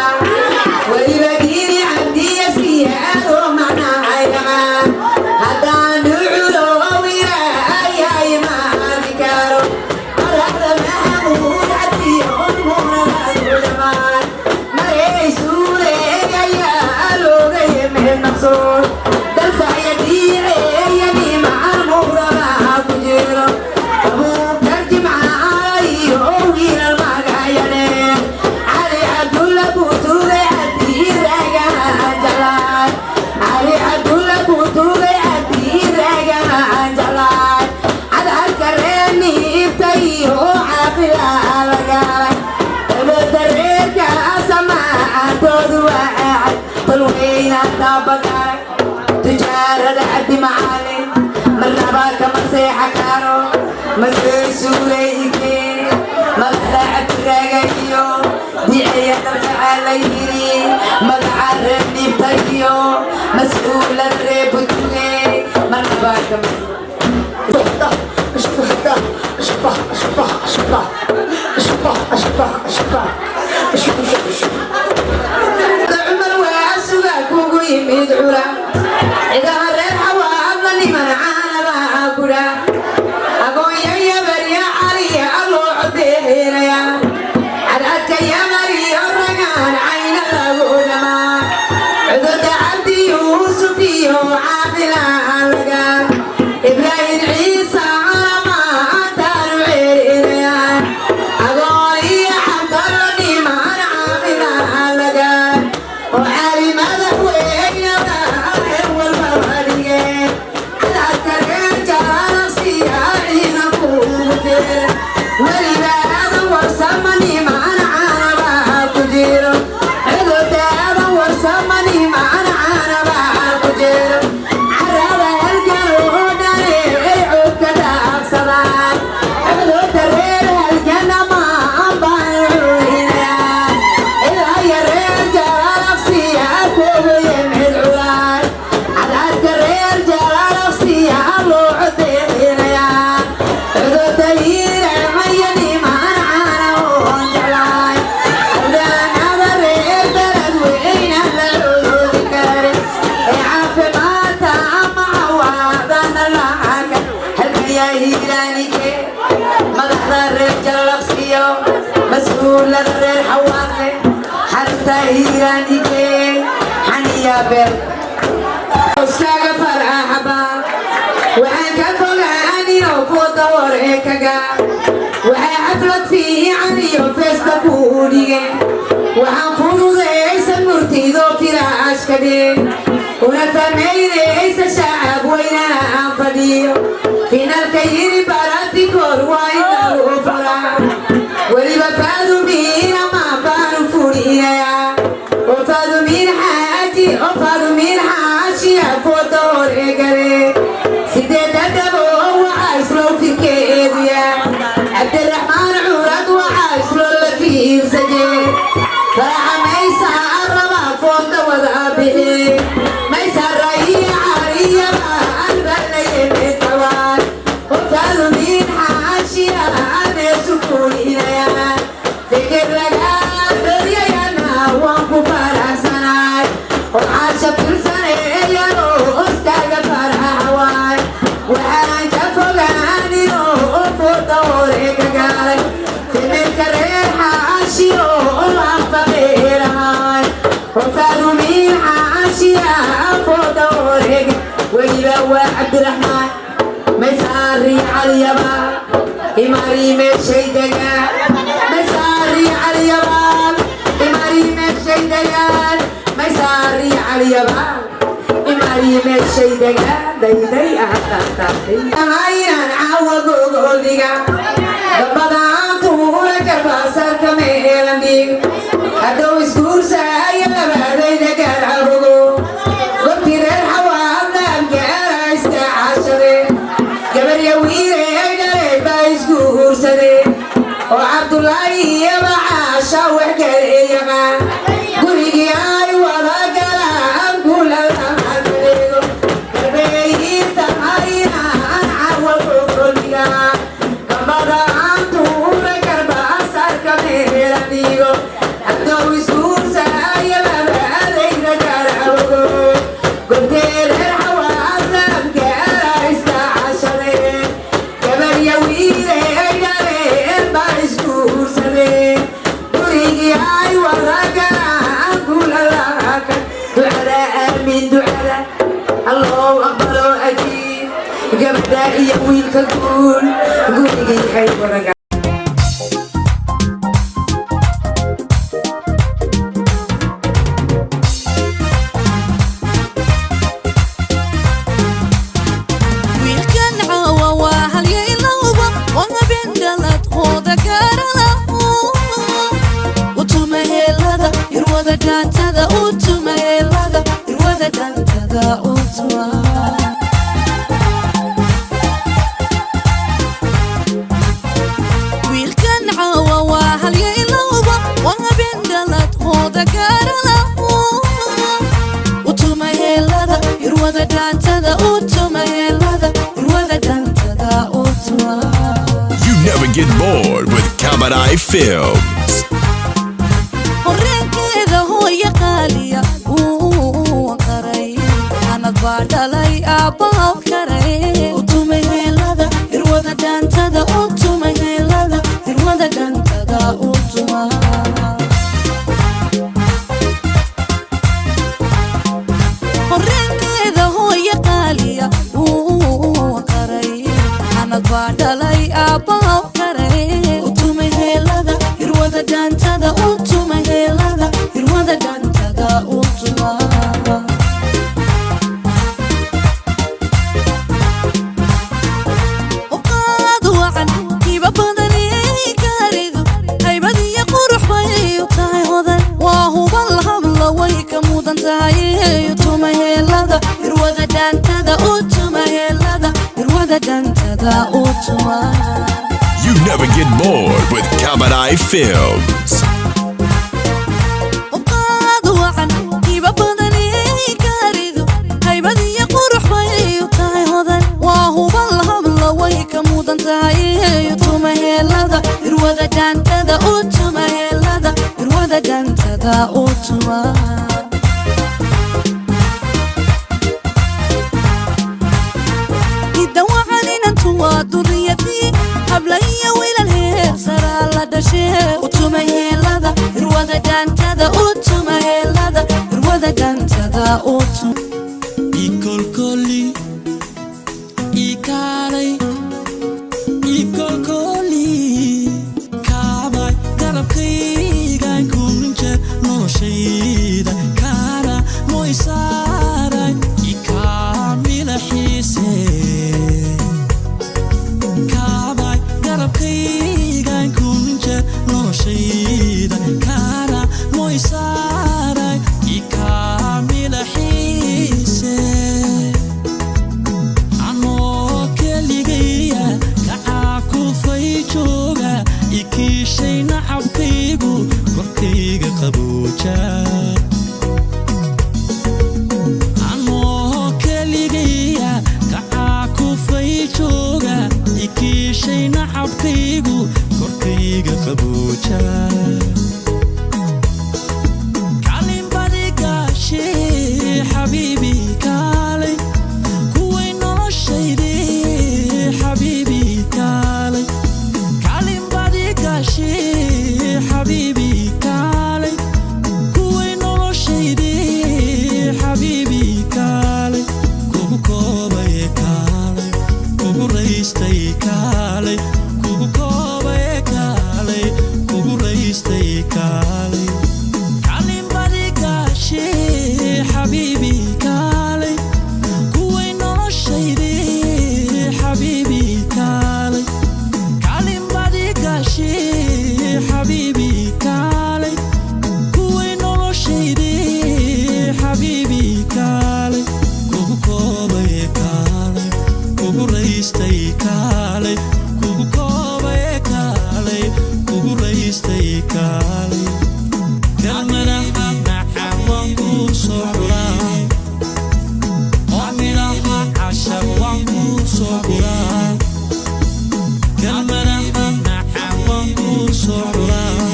ولبديري عندي يا سياد ومعنا عيما هذا نعلو ويرا أي ما ذكروا تجارة عدي معالي مرحبا كمسيحة كانوا مسيح سوريكي مدحة عبراقيو دي عيادة الفعاليري مدحة ربني بتاكيو مسؤولة ريبوتوغي مرحبا كمسيحة اشبه حولا إذا مرر حوالني من عانا بأكلا أقول يا بريا علي الله عبينا يا عدك يا مريا الرجال عين الغنما عدد عبدي يوسفي وعادلا الرجال إبراهيم عيسى على ما أنتر عينا أقول يا حمد الله ما عاملا الرجال وعلي ماذا وين والمواليه عدك الرجال سياحين قوتي ولذا هذا ورسمني ما أنا عارف كجير عدد هذا ورسمني ما أنا عارف كجير عرب الجنود ريعوا كذا صلاة عدد الريل الجنة ما أبايعونا إذا يا الرجال نفسيك ويمهد عوان عدد الرجال نفسي الله عدينا عدد الهيل عيني ما أنا عارف جلاي عدنا بريد بلد وين العود كاري عاف ما تعمع وعدنا الحاجة هل يا هيلاني مدحنا الرجال لقصيو مسؤول الرجال حواقي حتى هيلاني حنيا بير أستاذ فرح با وعن كفلاني وفوت وريكا وعن حفلت في عني وفستبوني وعن فوض ليس المرتيدو في العشكدي ونفهمي ليس شعب وين أنفديو فينا الكير باراتي كورواين الوفرا ولبفادو مين ما بانو فورينا وفادو مين حاجي وفادو مين حاشي فوتو ريكاري سيدي تدبو وعايسلو في كيديا عبد الرحمن عورد وعايسلو اللي فيه سجي فرح ميسا الربا فوتو وذابه ميسا الرئي عارية البلي بالتوال وفادو مين حاشي أنا سكونينا فكر لك الدنيا ينا وانكو فرح سناي وعاشا كل سنة يلو أستاذ فرح هواي وعان كفلاني وفوت وريك قالك في ملك الريحة عاشيو وعفقير هاي وفادو مين عاشيا فوت وريك ويبوى عبد الرحمن مساري على اليابان إماري مشي دقال مساري على اليابان إماري مشي دقال مساري على اليابان إماري مشي دقال داي داي أحتاطي أمايان عوضو قوليقا دبضان طولة كرباسر كميلان ديق أدو اسكور سايا لبادي دقال عبقو قلتي رير حواب نامكارا استعاشري قبل يويري قريب بايسكور سدي وعبد الله يبعاشا وحكري يما قولي اي ولا قلام قول الامحليقو قلبي تمارينا انعوض قوليقا قبضا انتو ركب أسر كميرا ديقو أدو اسكور سايا لبادي دقال عبقو قلتي رير حواب نامكارا استعاشري قبل يويري قريب بايسكور سدي قولي اي ولا قلام قول الامحليقو دعاء من دعاء الله أكبر أجيب قبل يويل كقول قولي اي ولا wiilkan caawa waa halyayloba waa bendalad hooda gaaralaho utumaheelada irwada dhaantada utumaheelada irwada dhaantada utuma wiilkan caawa waa halyayloba waa bendalad hooda gaaralaho utumaheelada irwada dhaantada utumaheelada irwada dhaantada utuma You never get bored with Kamadai Films. horeenkeeda hooya qaaliya uu qaray tahay tuma helada irwada dantada utuma helada irwada dantada utuma. You never get bored with Kabadai Films. irwada dantada utuma helada irwada dantada utuma. duriyadii hablaya wiilal heer saraa la dhashee utuma helada irwada dantada utuma helada irwada dantada utuma. ikolkoli ikalay ikolkoli kaabay garabkaygaan kunje noloshayda kaara moysaaray ikaamila xiise garabkaygaan kunje noloshayda kaara moysaaray ikaamila xiise anoo keligaya kacaa kufay jooga ikiishay nacabkaygu korkayga qabooja anoo keligaya kacaa kufay jooga ikiishay nacabkaygu korkayga qabooja kalinbadigaashee xabiibi kaalay kuway noloshayde xabiibi kaalay kalinbadigaashee xabiibi kaalay kuway noloshayde xabiibi kaalay kugu koobaye kaalay kugu raystay kaalay kugu koobaye kaalay kugu raystay kaalay kalinbadigaashee xabiibi kaalay kuway noloshayde xabiibi kaalay kalinbadigaashee xabiibi kaalay kuway noloshayde xabiibi kaalay kugu koobaye kaalay kugu raystay kaalay kugu koobaye kaalay kugu raystay kaalay kalmadaha maxaa waan kuu soo xuraa oo midhaha cashar waan kuu soo xuraa kalmadaha maxaa waan kuu soo xuraa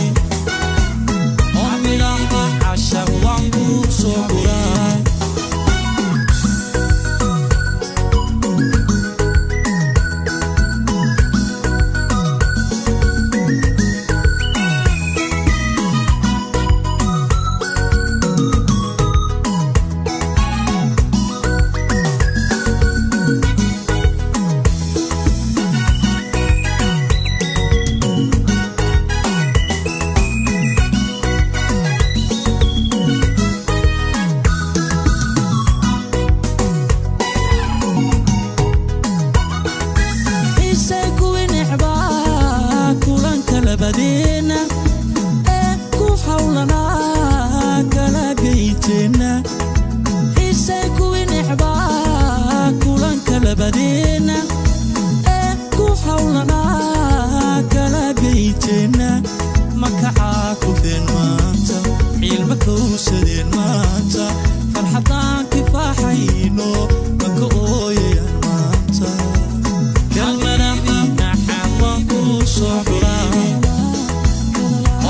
oo midhaha cashar waan kuu soo xuraa. isay kuwii necbaa kulanka labadeena ee ku hawlanaa kala geynteenna isay kuwii necbaa kulanka labadeena ee ku hawlanaa kala geynteenna makacaa kufeen maanta ciilma kowsadeen maanta farxadaan kifaaxayno maka ooyayaan maanta kalmadaha maxaa waan kuu soo xuraa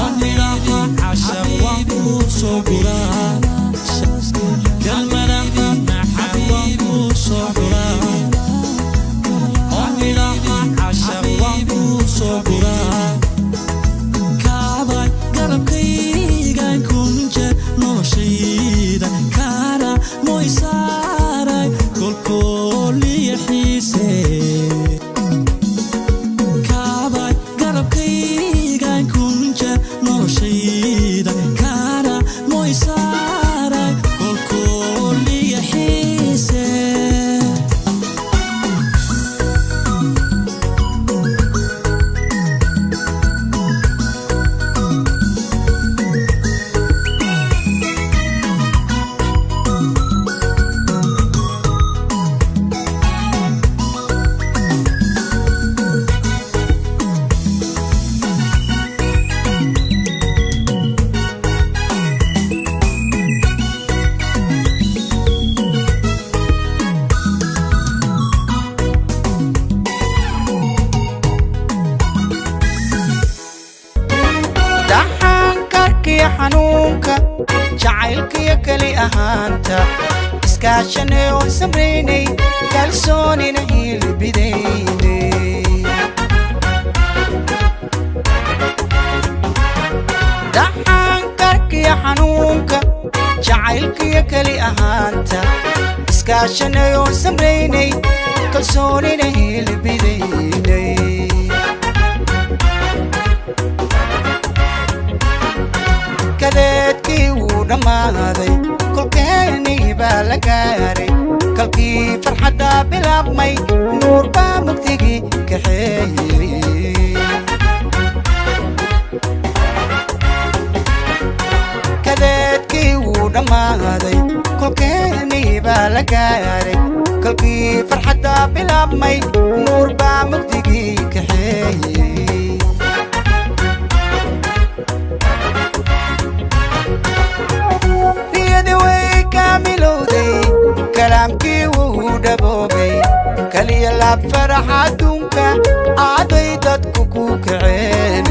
oo midhaha cashar waan kuu soo xuraa kalmadaha maxaa waan kuu soo xuraa oo midhaha cashar waan kuu soo xuraa kaabay garabkaygaan kunje noloshayda kaara moysaaray kolkooliya xiise kaabay garabkaygaan kunje noloshayda kaara moysaaray xanuunka jacaylkiyo keli ahaanta iskaashanay oo samraynay kalsoonina hilbidaynay dhaxankarkiyo xanuunka jacaylkiyo keli ahaanta iskaashanay oo samraynay kalsoonina hilbidaynay kadeedkii wuu dhammaaday kolkeenii baa la gaaray kalkii farxadda bilaabmay nuur baa mugdigii kaxeeyey kadeedkii wuu dhammaaday kolkeenii baa la gaaray kalkii farxadda bilaabmay nuur baa mugdigii kaxeeyey kalaamkii wuu dhaboobay kaliya laab farax adduunka aaday dadku ku kaceen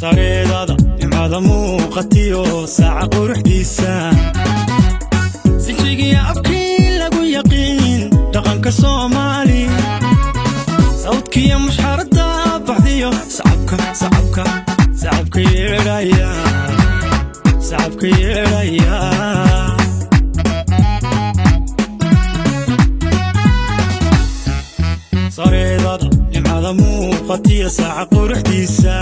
sareedada nimcada muuqatiyo saaca quruxdiisa sijigiya afkii lagu yaqiin dhaqanka soomaali sawdkiya mushxarada baxdiyo sacabka yeedhaya sareedada nimcada muuqatiyo saaca quruxdiisa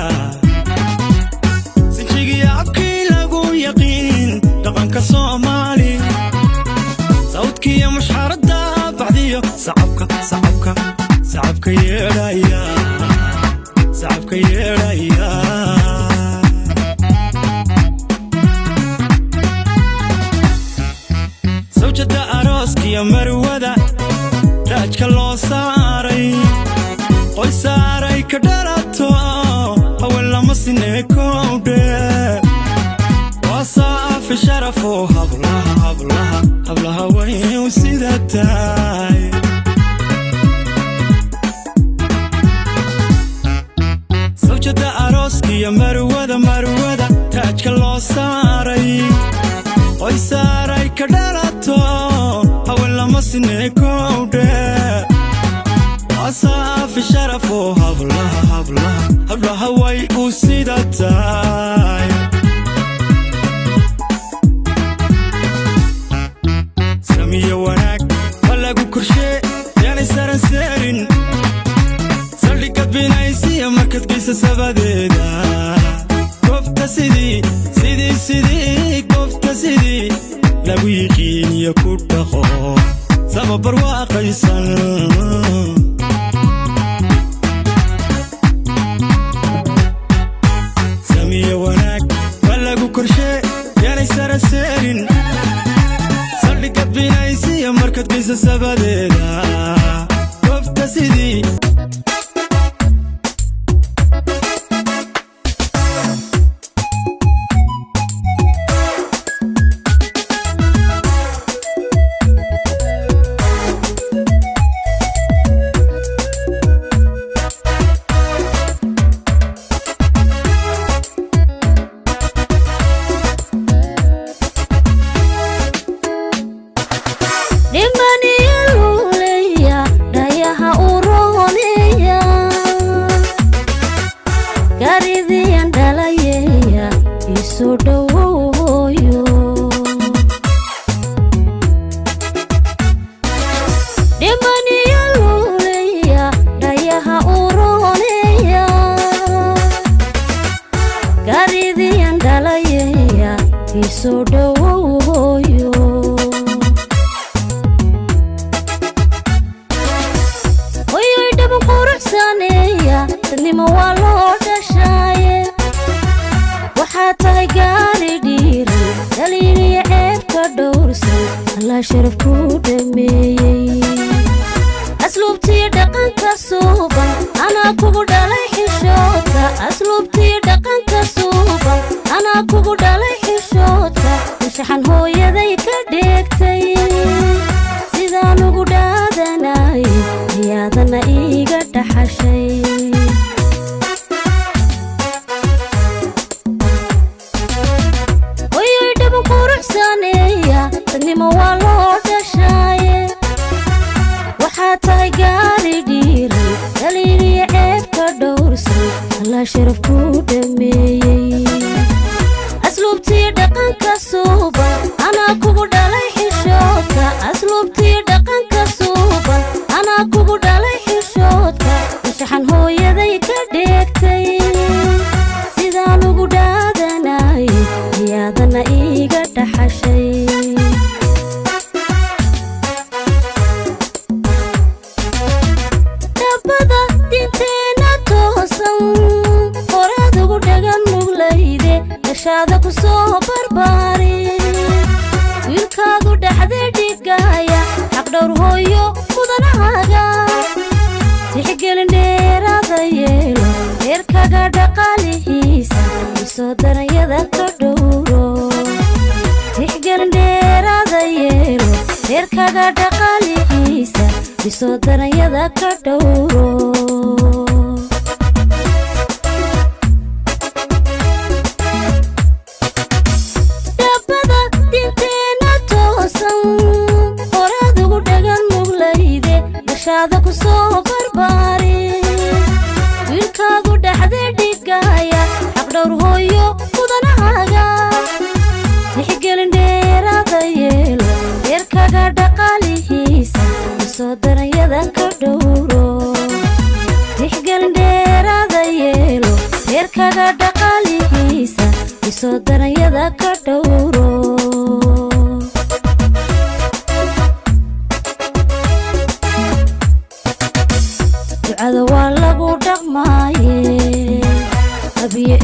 abkii lagu yaqiin dhaqanka soomaali sawdkiya mushxarada baxdiyo zawjada arooskiya marwada raajka loo saaray qoy saaray ka dhalato haween lama sinee kowdhe وصاف شرفه هبلها وين وسيدتاي زوجة أروسكي يا مروده تاجك لو ساري وي ساري كدلاتو هول لما سني كوده وصاف شرفه هبلها وين وسيدتاي سمية وناك ولاقو كرشي يعني سارن سارن سالي قد بينايسي مركز قيسة سباديدا كفتا سيدي كفتا سيدي لابو يقين يكوت بخو سبب برواق يسن سمية وناك ولاقو كرشي يعني سارن سارن قد بينايسي مركز قيسة سباديدا كفتا سيدي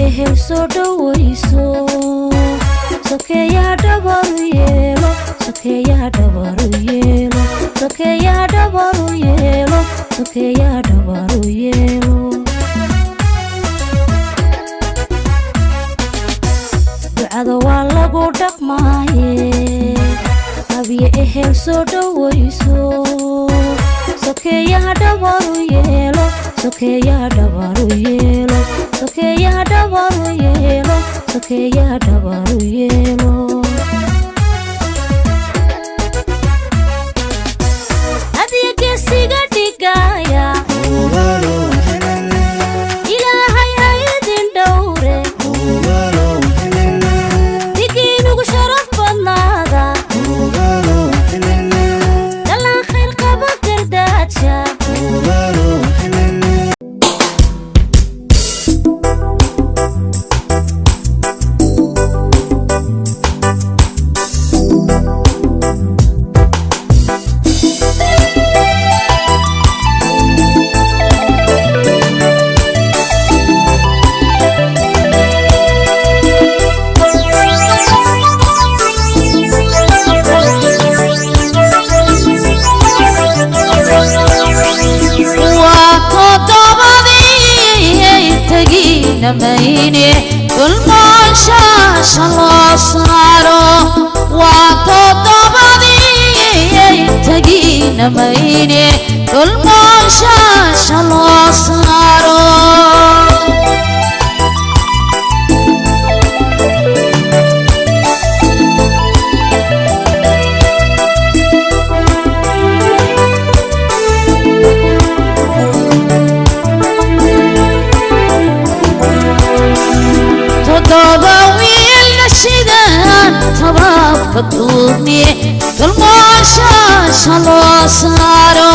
ehel soo dhawayso sokeeyaa dhabar yeelo sokeeyaa dhabaru yeelo sokeeyaa dhabaru yeelo sokeeyaa dhabaru yeelo ducada waa lagu dhaqmaaye habiye ehel soo dhawayso sokeeyaa dhabaru yeelo sokeeyaa dhabaru yeelo sokeeyaa dhabaru yeelo sokeeyaa dhabaru yeelo adiga geesiga dhigaya ilaahay ha idin dhowre digiinugu sharaf badnaada dhalaan khayr qaba gardaaja نميني كل ما شاش الله صارو وتضبني تجي نميني كل ما شاش الله صارو كتبني كل ما شاش الله صارو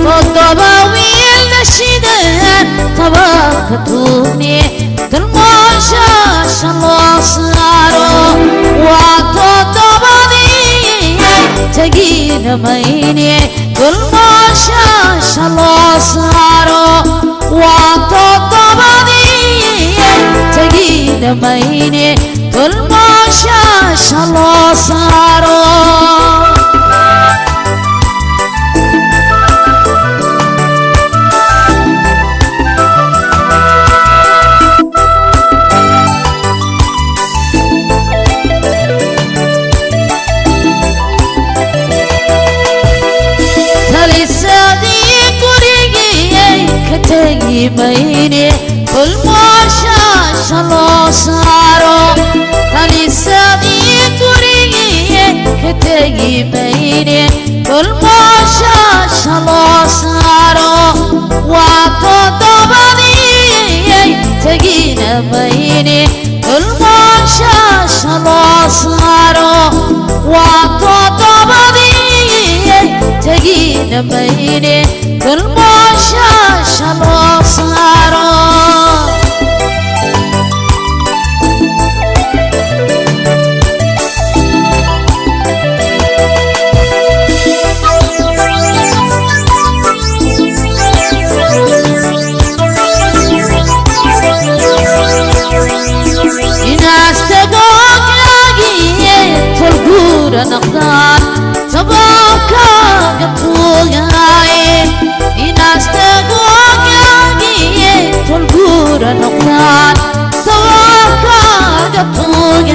تضبوي النشيدان تبا كتبني كل ما شاش الله صارو وتضبني تجين ميني كل ما شاش الله صارو وتضبني تجين ميني كل ما شاش الله صارو ميني كل ما شاش الله صارو تالي صديق وريقي كتاقي ميني كل ما شاش الله صارو وتضبني تاقينا ميني كل ما شاش الله صارو وتضبني تاقينا ميني كل ما شاش الله صارو نقدان تباكا قطوغاي إناس تقوغ ياقي تلقور نقدان تباكا قطوغاي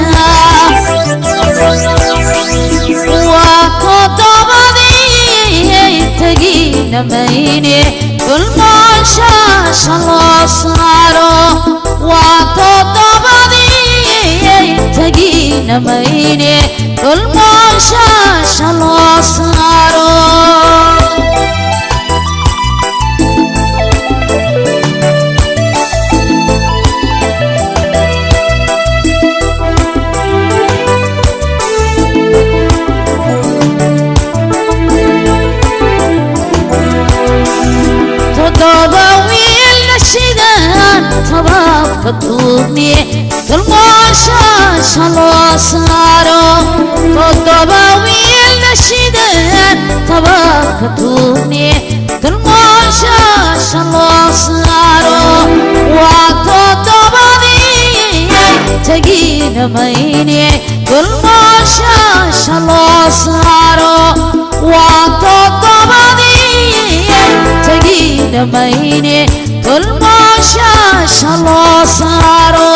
وقطبني تقين ميني كل ما شاش الله صارو وقطبني تقين ميني كل ما شاش الله صارو تضبوي النشيدان تباب كتبني كل ما شاش الله صارو تضبوي النشيدان تباب كتبني كل ما شاش الله صارو وتضبني تجين ميني كل ما شاش الله saaro waa toddobadii tegiina mayne tolmooshaasha loo saaro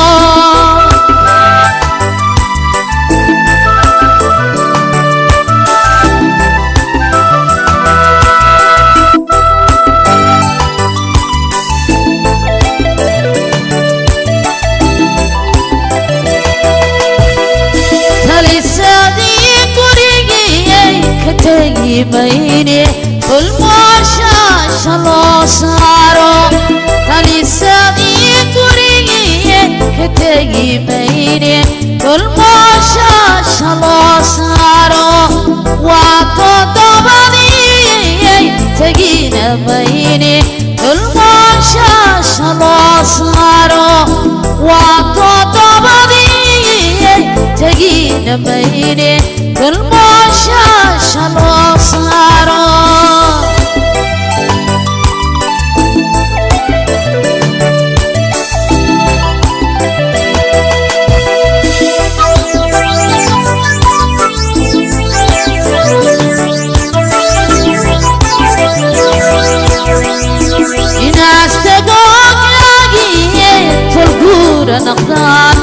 mayne tolmooshaasha loo saaro talisadii gurigii ka tegi mayne tolmooshaasha loo saaro waa toddobadii tegina mayne tolmooshaasha loo saaro waa toddobadii tegina mayne tolmooshaasha loo saaro inaastagoogaagiye tolguura naqdaan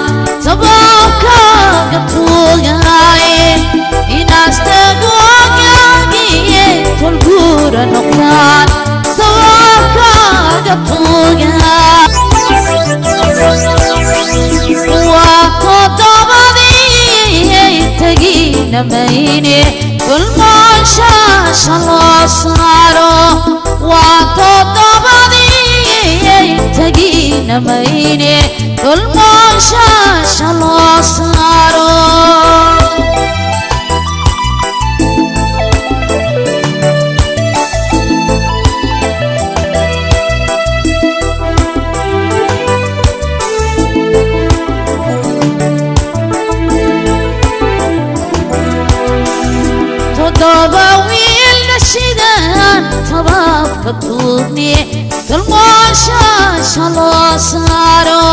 sababkaaga tuugaaye inaastagoogaagiye tolguura noqdaan sababkaaga tuugaa waa toddobadii tegina mayne tolmooshaasha loo saaro waa toddobadii tegina mayne tolmooshaasha loo saaro toddoba wiilna shidaan tabaabka tuubni tolmooshaasha loo saaro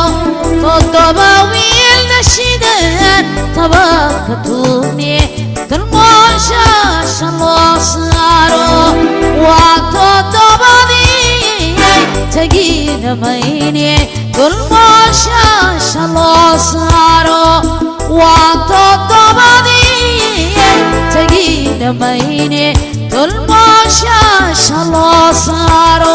toddoba wiilna shidaan tabaabka tuubni tolmooshaasha loo saaro waa toddobadii tegina mayne tolmooshaasha loo saaro waa toddobadii tegina mayne tolmooshaasha loo saaro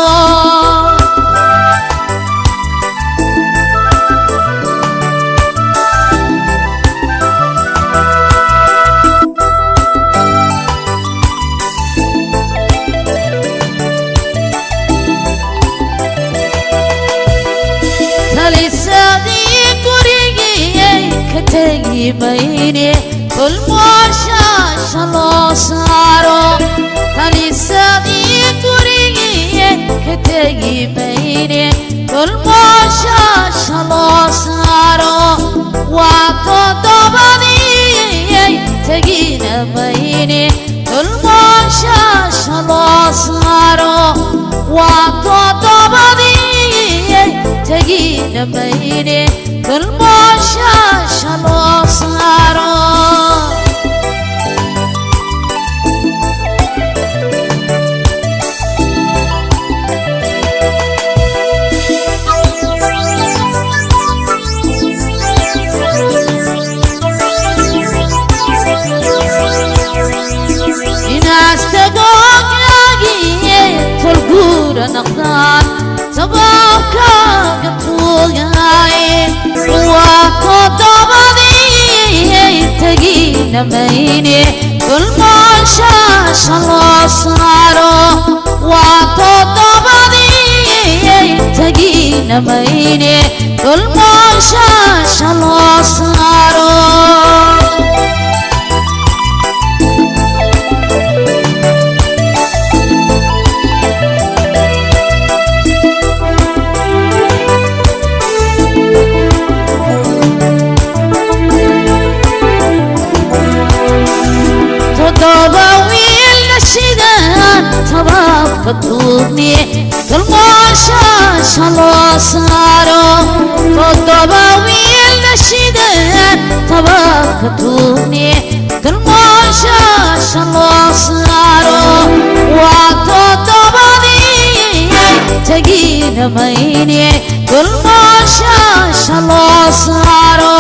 talisadii gurigii ka tegi mayne tolmooshaasha loo saaro talisadii gurigii ka tegi mayne tolmooshaasha loo saaro waa toddobadii tegina mayne tolmooshaasha loo saaro waa toddobadii tegina mayne tolmooshaasha loo saaro inaastagoogaagiye tolguura naqdaan sababkaaga tuugaaye waa toddobadii tegina mayne tolmooshaasha loo saaro waa toddobadii tegina mayne tolmooshaasha loo saaro toddoba wiilna shidaan tabaabka tuubni tolmooshaasha loo saaro toddoba wiilna shidaan tabaabka tuubni tolmooshaasha mayne dulmooshaasha loo saaro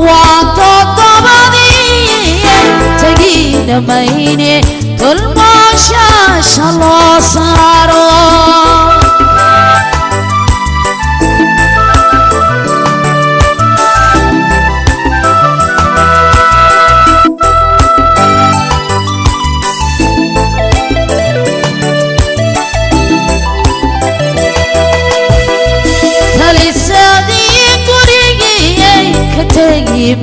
waa toddobadii tegina mayne dulmooshaasha loo saaro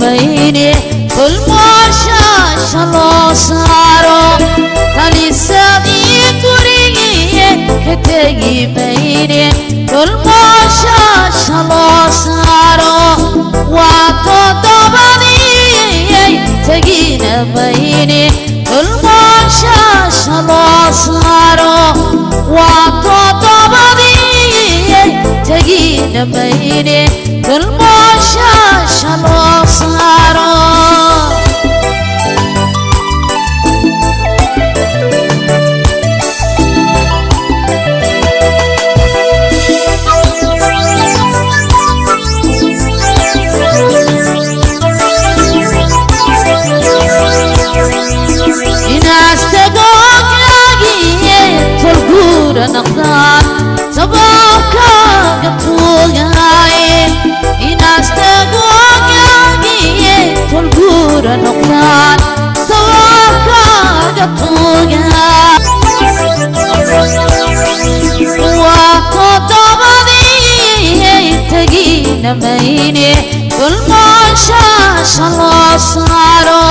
mayne dulmooshaasha loo saaro talisadii gurigiye ka tegi mayne dulmooshaasha loo saaro waa toddobadii tegina mayne dulmooshaasha loo saaro waa toddobadii tegina mayne dulmooshaasha loo saaro inaastagoogaagiye tolguura naqdaan sababkaaga tuugaaye inaastagoogaagiye tolguura noqdaan sababkaaga tuugaa waa toddobadii tegina mayne dulmooshaasha loo saaro